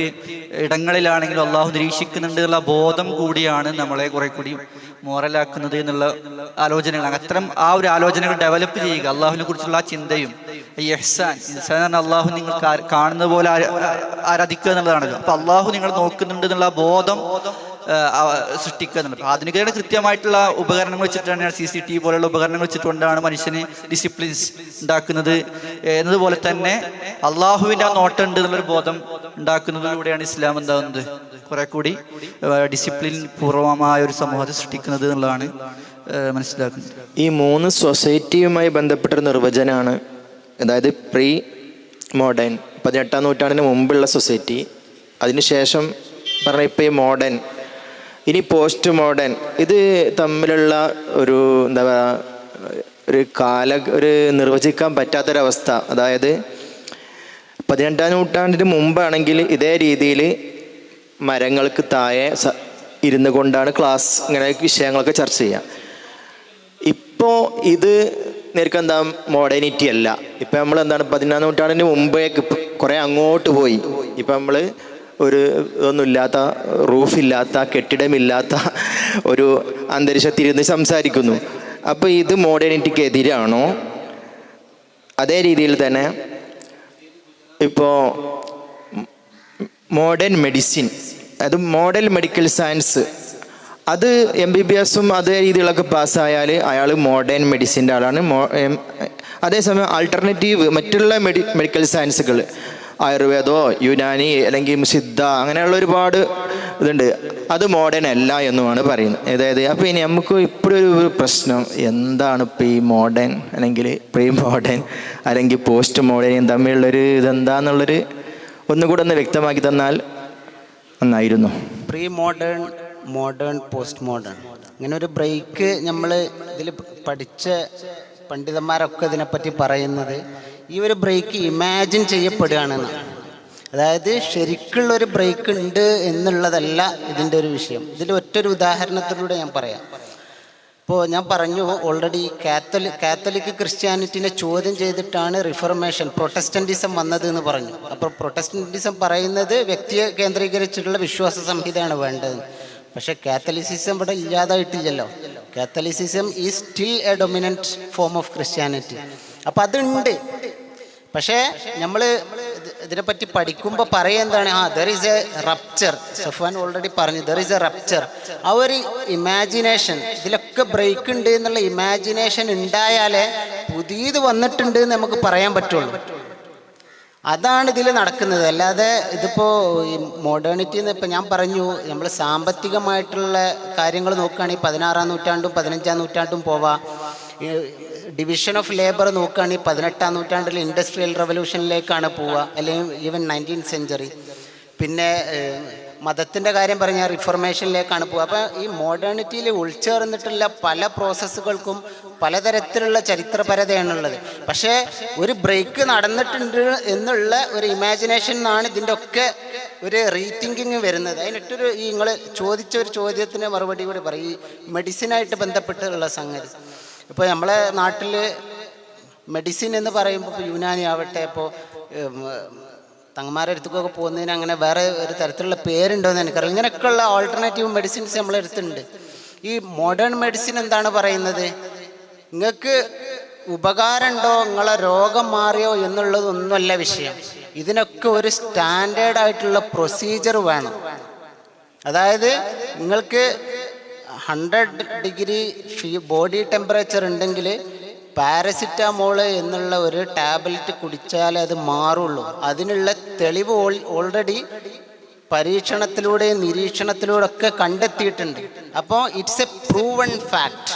ഇടങ്ങളിലാണെങ്കിലും അള്ളാഹു നിരീക്ഷിക്കുന്നുണ്ട് എന്നുള്ള ബോധം കൂടിയാണ് നമ്മളെ കുറെ കൂടി മോറലാക്കുന്നത് എന്നുള്ള ആലോചനകൾ. അത്തരം ആ ഒരു ആലോചനകൾ ഡെവലപ്പ് ചെയ്യുക, അള്ളാഹുവിനെ കുറിച്ചുള്ള ആ ചിന്തയും. ഈ ഇഹ്സാൻ അള്ളാഹു നിങ്ങൾ കാണുന്നത് പോലെ ആരാധിക്കുക എന്നുള്ളതാണല്ലോ. അപ്പൊ അള്ളാഹു നിങ്ങൾ നോക്കുന്നുണ്ട് എന്നുള്ള ബോധം സൃഷ്ടിക്കുക എന്നുള്ളത്. ആധുനികതയുടെ കൃത്യമായിട്ടുള്ള ഉപകരണങ്ങൾ വെച്ചിട്ടാണ് CCTV പോലെയുള്ള ഉപകരണങ്ങൾ വെച്ചിട്ടുകൊണ്ടാണ് മനുഷ്യന് ഡിസിപ്ലിൻസ് ഉണ്ടാക്കുന്നത് എന്നതുപോലെ തന്നെ അള്ളാഹുവിൻ്റെ ആ നോട്ടം ഉണ്ട് എന്നുള്ളൊരു ബോധം ഉണ്ടാക്കുന്നതിലൂടെയാണ് ഇസ്ലാം എന്താകുന്നത് കുറെ കൂടി ഡിസിപ്ലിൻ പൂർവമായ ഒരു സമൂഹത്തെ സൃഷ്ടിക്കുന്നത് എന്നുള്ളതാണ് മനസ്സിലാക്കുന്നത്. ഈ 3 സൊസൈറ്റിയുമായി ബന്ധപ്പെട്ടൊരു നിർവചനമാണ്. അതായത് പ്രീ മോഡേൺ 18ാം നൂറ്റാണ്ടിന് മുമ്പുള്ള സൊസൈറ്റി, അതിനുശേഷം പറഞ്ഞ ഇപ്പോൾ ഈ മോഡേൺ, ഇനി പോസ്റ്റ് മോഡേൺ. ഇത് തമ്മിലുള്ള ഒരു എന്താ പറയുക ഒരു നിർവചിക്കാൻ പറ്റാത്തൊരവസ്ഥ. അതായത് 18ാം നൂറ്റാണ്ടിന് മുമ്പാണെങ്കിൽ ഇതേ രീതിയിൽ മരങ്ങൾക്ക് താഴെ ഇരുന്നു കൊണ്ടാണ് ക്ലാസ് ഇങ്ങനെ വിഷയങ്ങളൊക്കെ ചർച്ച ചെയ്യുക. ഇപ്പോൾ ഇത് നേർക്കെന്താ മോഡേണിറ്റി അല്ല. ഇപ്പം നമ്മൾ എന്താണ് 18ാം നൂറ്റാണ്ടിന് മുമ്പേക്ക് കുറേ അങ്ങോട്ട് പോയി. ഇപ്പം നമ്മൾ ഒരു ഇതൊന്നുമില്ലാത്ത, റൂഫില്ലാത്ത, കെട്ടിടമില്ലാത്ത ഒരു അന്തരീക്ഷത്തിരുന്ന് സംസാരിക്കുന്നു. അപ്പോൾ ഇത് മോഡേണിറ്റിക്ക് എതിരാണോ? അതേ രീതിയിൽ തന്നെ ഇപ്പോൾ മോഡേൺ മെഡിസിൻ, അത് മോഡേൺ മെഡിക്കൽ സയൻസ്, അത് MBBSും അതേ രീതിയിലൊക്കെ പാസ്സായാൽ അയാൾ മോഡേൺ മെഡിസിൻ്റെ ആളാണ്. അതേസമയം ആൾട്ടർനേറ്റീവ് മറ്റുള്ള മെഡിക്കൽ സയൻസുകൾ, ആയുർവേദമോ യുനാനി അല്ലെങ്കിൽ സിദ്ധ, അങ്ങനെയുള്ള ഒരുപാട് ഇതുണ്ട്, അത് മോഡേൺ അല്ല എന്നുമാണ് പറയുന്നത്. അതായത് അപ്പോൾ ഇനി നമുക്ക് ഇപ്പോഴൊരു പ്രശ്നം എന്താണ് ഇപ്പോൾ ഈ മോഡേൺ അല്ലെങ്കിൽ പ്രീ മോഡേൺ അല്ലെങ്കിൽ പോസ്റ്റ് മോഡേൺ തമ്മിലുള്ളൊരു ഇതെന്താന്നുള്ളൊരു ഒന്നുകൂടെ ഒന്ന് വ്യക്തമാക്കി തന്നാൽ നന്നായിരുന്നു. Pre modern, modern, post modern, ഇങ്ങനെ ഒരു ബ്രേക്ക് നമ്മൾ ഇതിൽ പഠിച്ച പണ്ഡിതന്മാരൊക്കെ ഇതിനെപ്പറ്റി പറയുന്നത് ഈ ഒരു ബ്രേക്ക് ഇമാജിൻ ചെയ്യപ്പെടുകയാണെന്നാണ്. അതായത് ശരിക്കുള്ളൊരു ബ്രേക്ക് ഉണ്ട് എന്നുള്ളതല്ല ഇതിൻ്റെ ഒരു വിഷയം. ഇതിൽ ഒറ്റൊരു ഉദാഹരണത്തിലൂടെ ഞാൻ പറയാം. ഇപ്പോൾ ഞാൻ പറഞ്ഞു ഓൾറെഡി കാത്തലിക് ക്രിസ്ത്യാനിറ്റിനെ ചോദ്യം ചെയ്തിട്ടാണ് റിഫർമേഷൻ, പ്രൊട്ടസ്റ്റന്റിസം വന്നത് എന്ന് പറഞ്ഞു. അപ്പോൾ പ്രൊട്ടസ്റ്റന്റിസം പറയുന്നത് വ്യക്തിയെ കേന്ദ്രീകരിച്ചിട്ടുള്ള വിശ്വാസ സംഹിതയാണ് വേണ്ടത്. പക്ഷേ കാത്തലിസിസം ഇവിടെ ഇല്ലാതായിട്ടില്ലല്ലോ. Catholicism is still a dominant form of Christianity. അപ്പം അതുണ്ട്. പക്ഷേ നമ്മൾ ഇതിനെപ്പറ്റി പഠിക്കുമ്പോൾ എന്താണ്, there is a rupture. Safwan already പറഞ്ഞു, ദർ ഈസ് എ റപ്ചർ. ആ ഒരു ഇമാജിനേഷൻ, ഇതിലൊക്കെ ബ്രേക്ക് ഉണ്ട് എന്നുള്ള ഇമാജിനേഷൻ ഉണ്ടായാലേ പുതിയത് വന്നിട്ടുണ്ട് എന്ന് നമുക്ക് പറയാൻ പറ്റുള്ളൂ. അതാണ് ഇതിൽ നടക്കുന്നത്. അല്ലാതെ ഇതിപ്പോൾ ഈ മോഡേണിറ്റി എന്ന് ഇപ്പം ഞാൻ പറഞ്ഞു, നമ്മൾ സാമ്പത്തികമായിട്ടുള്ള കാര്യങ്ങൾ നോക്കുകയാണെങ്കിൽ 16ാം നൂറ്റാണ്ടും 15ാം നൂറ്റാണ്ടും പോവാം. ഡിവിഷൻ ഓഫ് ലേബർ നോക്കുകയാണെങ്കിൽ 18ാം നൂറ്റാണ്ടിൽ ഇൻഡസ്ട്രിയൽ റവല്യൂഷനിലേക്കാണ് പോവുക, അല്ലെങ്കിൽ ഈവൻ 19th സെഞ്ച്വറി. പിന്നെ മതത്തിൻ്റെ കാര്യം പറഞ്ഞാൽ റിഫോർമേഷനിലേക്കാണ് പോവുക. അപ്പോൾ ഈ മോഡേണിറ്റിയിൽ ഉൾച്ചേർന്നിട്ടുള്ള പല പ്രോസസ്സുകൾക്കും പലതരത്തിലുള്ള ചരിത്രപരതയാണുള്ളത്. പക്ഷേ ഒരു ബ്രേക്ക് നടന്നിട്ടുണ്ട് എന്നുള്ള ഒരു ഇമാജിനേഷനാണ് ഇതിൻ്റെ ഒക്കെ ഒരു റീതിങ്കിങ് വരുന്നത്. അതിനൊറ്റൊരു ഈ നിങ്ങൾ ചോദിച്ച ഒരു ചോദ്യത്തിന് മറുപടി കൂടി പറയും. ഈ മെഡിസിനായിട്ട് ബന്ധപ്പെട്ടുള്ള സംഗതി, ഇപ്പോൾ നമ്മളെ നാട്ടിൽ മെഡിസിൻ എന്ന് പറയുമ്പോൾ ഇപ്പോൾ യുനാനി ആവട്ടെ, ഇപ്പോൾ തങ്ങന്മാരുടെ അടുത്തേക്കൊക്കെ പോകുന്നതിന് അങ്ങനെ വേറെ ഒരു തരത്തിലുള്ള പേരുണ്ടോ എന്ന് എനിക്കറിയാം. ഇങ്ങനെയൊക്കെയുള്ള ഓൾട്ടർനേറ്റീവ് മെഡിസിൻസ് നമ്മളെ അടുത്തുണ്ട്. ഈ മോഡേൺ മെഡിസിൻ എന്താണ് പറയുന്നത്? നിങ്ങൾക്ക് ഉപകാരമുണ്ടോ, നിങ്ങളെ രോഗം മാറിയോ എന്നുള്ളതൊന്നുമല്ല വിഷയം. ഇതിനൊക്കെ ഒരു സ്റ്റാൻഡേർഡ് ആയിട്ടുള്ള പ്രൊസീജിയർ വേണം. അതായത് നിങ്ങൾക്ക് 100 ഡിഗ്രി ബോഡി ടെമ്പറേച്ചർ ഉണ്ടെങ്കിൽ പാരസിറ്റാമോള് എന്നുള്ള ഒരു ടാബ്ലറ്റ് കുടിച്ചാലേ അത് മാറുള്ളൂ. അതിനുള്ള തെളിവ് ഓൾറെഡി പരീക്ഷണത്തിലൂടെയും നിരീക്ഷണത്തിലൂടെ ഒക്കെ കണ്ടെത്തിയിട്ടുണ്ട്. അപ്പോൾ ഇറ്റ്സ് എ പ്രൂവൺ ഫാക്ട്.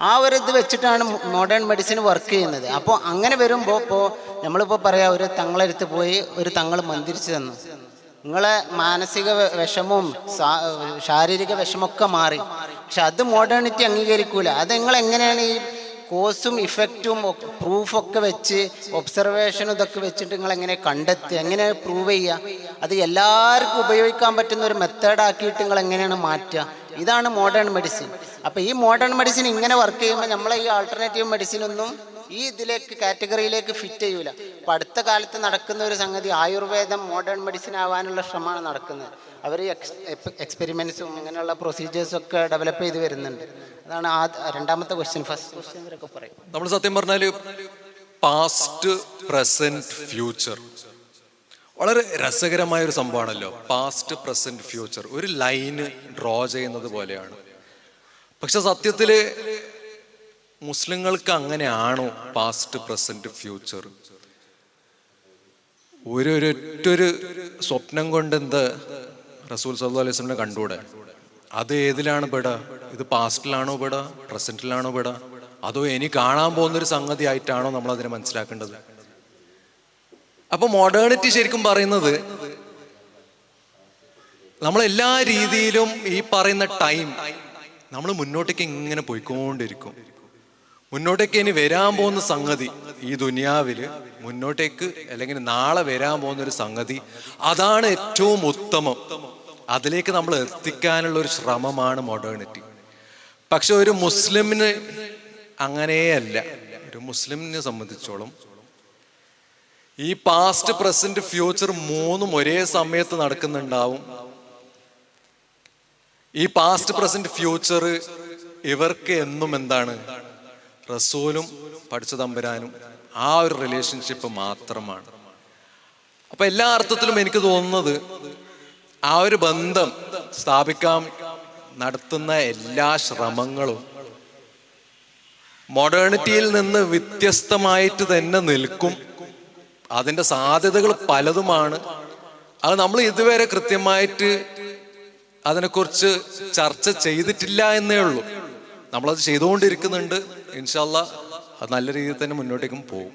ആ ഒരു ഇത് വെച്ചിട്ടാണ് മോഡേൺ മെഡിസിൻ വർക്ക് ചെയ്യുന്നത്. അപ്പോൾ അങ്ങനെ വരുമ്പോൾ ഇപ്പോൾ നമ്മളിപ്പോൾ പറയാം, ഒരു തങ്ങളടുത്ത് പോയി ഒരു തങ്ങൾ മന്ത്രിച്ചു തന്നു, നിങ്ങളെ മാനസിക വിഷമവും ശാരീരിക വിഷമമൊക്കെ മാറി. പക്ഷെ അത് മോഡേണിറ്റി അംഗീകരിക്കൂല. അത് നിങ്ങൾ എങ്ങനെയാണ് ഈ കോസും ഇഫക്റ്റും പ്രൂഫൊക്കെ വെച്ച് ഒബ്സർവേഷനും ഇതൊക്കെ വെച്ചിട്ട് നിങ്ങൾ എങ്ങനെ കണ്ടെത്തുക, എങ്ങനെ പ്രൂവ് ചെയ്യുക? അത് എല്ലാവർക്കും ഉപയോഗിക്കാൻ പറ്റുന്ന ഒരു മെത്തേഡാക്കിയിട്ട് നിങ്ങൾ എങ്ങനെയാണ് മാറ്റുക? ഇതാണ് മോഡേൺ മെഡിസിൻ. അപ്പോൾ ഈ മോഡേൺ മെഡിസിൻ ഇങ്ങനെ വർക്ക് ചെയ്യുമ്പോൾ നമ്മളെ ഈ ആൾട്ടർനേറ്റീവ് മെഡിസിനൊന്നും ഈ ഇതിലേക്ക് കാറ്റഗറിയിലേക്ക് ഫിറ്റ് ചെയ്യൂല. അപ്പം അടുത്ത കാലത്ത് നടക്കുന്ന ഒരു സംഗതി ആയുർവേദം മോഡേൺ മെഡിസിൻ ആവാനുള്ള ശ്രമമാണ് നടക്കുന്നത്. അവർ എക്സ്പെരിമെൻറ്റ്സും അങ്ങനെയുള്ള പ്രൊസീജിയേഴ്സും ഒക്കെ ഡെവലപ്പ് ചെയ്ത് വരുന്നുണ്ട്. അതാണ് രണ്ടാമത്തെ ക്വസ്റ്റ്യൻ. ഫസ്റ്റ് ക്വസ്റ്റ്യൻ പറയും. നമ്മൾ സത്യം പറഞ്ഞാൽ പാസ്റ്റ് പ്രസന്റ് ഫ്യൂച്ചർ വളരെ രസകരമായ ഒരു സംഭവമാണല്ലോ. പാസ്റ്റ് പ്രസന്റ് ഫ്യൂച്ചർ ഒരു ലൈന് ഡ്രോ ചെയ്യുന്നത് പോലെയാണ്. പക്ഷെ സത്യത്തില് മുസ്ലിങ്ങൾക്ക് അങ്ങനെയാണോ പാസ്റ്റ് പ്രസന്റ് ഫ്യൂച്ചർ? ഒരൊറ്റൊരു സ്വപ്നം കൊണ്ട് എന്ത് റസൂൽ സല്ലല്ലാഹു അലൈഹി വസല്ലം കണ്ടൂടെ? അത് ഏതിലാണ് പെടുക? ഇത് പാസ്റ്റിലാണോ പെടുക, പ്രസന്റിലാണോ പെടുക, അതോ ഇനി കാണാൻ പോകുന്നൊരു സംഗതി ആയിട്ടാണോ നമ്മൾ അതിനെ മനസ്സിലാക്കേണ്ടത്? അപ്പൊ മോഡേണിറ്റി ശരിക്കും പറയുന്നത് നമ്മളെല്ലാ രീതിയിലും ഈ പറയുന്ന ടൈം നമ്മൾ മുന്നോട്ടേക്ക് ഇങ്ങനെ പോയിക്കൊണ്ടിരിക്കും. മുന്നോട്ടേക്ക് ഇനി വരാൻ പോകുന്ന സംഗതി ഈ ദുനിയാവില് മുന്നോട്ടേക്ക് അല്ലെങ്കിൽ നാളെ വരാൻ പോകുന്ന ഒരു സംഗതി, അതാണ് ഏറ്റവും ഉത്തമം. അതിലേക്ക് നമ്മൾ എത്തിക്കാനുള്ള ഒരു ശ്രമമാണ് മോഡേണിറ്റി. പക്ഷെ ഒരു മുസ്ലിമിന് അങ്ങനെയല്ല. ഒരു മുസ്ലിമിനെ സംബന്ധിച്ചോളം ഈ പാസ്റ്റ് പ്രസന്റ് ഫ്യൂച്ചർ മൂന്നും ഒരേ സമയത്ത് നടക്കുന്നുണ്ടാവും. ഈ പാസ്റ്റ് പ്രസന്റ് ഫ്യൂച്ചർ ഇവർക്ക് എന്നും എന്താണ്? റസൂലും പഠിച്ച തമ്പുരാനും ആ ഒരു റിലേഷൻഷിപ്പ് മാത്രമാണ്. അപ്പൊ എല്ലാ അർത്ഥത്തിലും എനിക്ക് തോന്നുന്നത് ആ ഒരു ബന്ധം സ്ഥാപിക്കാൻ നടത്തുന്ന എല്ലാ ശ്രമങ്ങളും മോഡേണിറ്റിയിൽ നിന്ന് വ്യത്യസ്തമായിട്ട് തന്നെ നിൽക്കും. അതിൻ്റെ സാധ്യതകൾ പലതുമാണ്. അത് നമ്മൾ ഇതുവരെ കൃത്യമായിട്ട് അതിനെക്കുറിച്ച് ചർച്ച ചെയ്തിട്ടില്ല എന്നേ ഉള്ളൂ. നമ്മളത് ചെയ്തുകൊണ്ടിരിക്കുന്നുണ്ട്. ഇൻഷാ അല്ലാഹ് അത് നല്ല രീതിയിൽ തന്നെ മുന്നോട്ടേക്കും പോകും.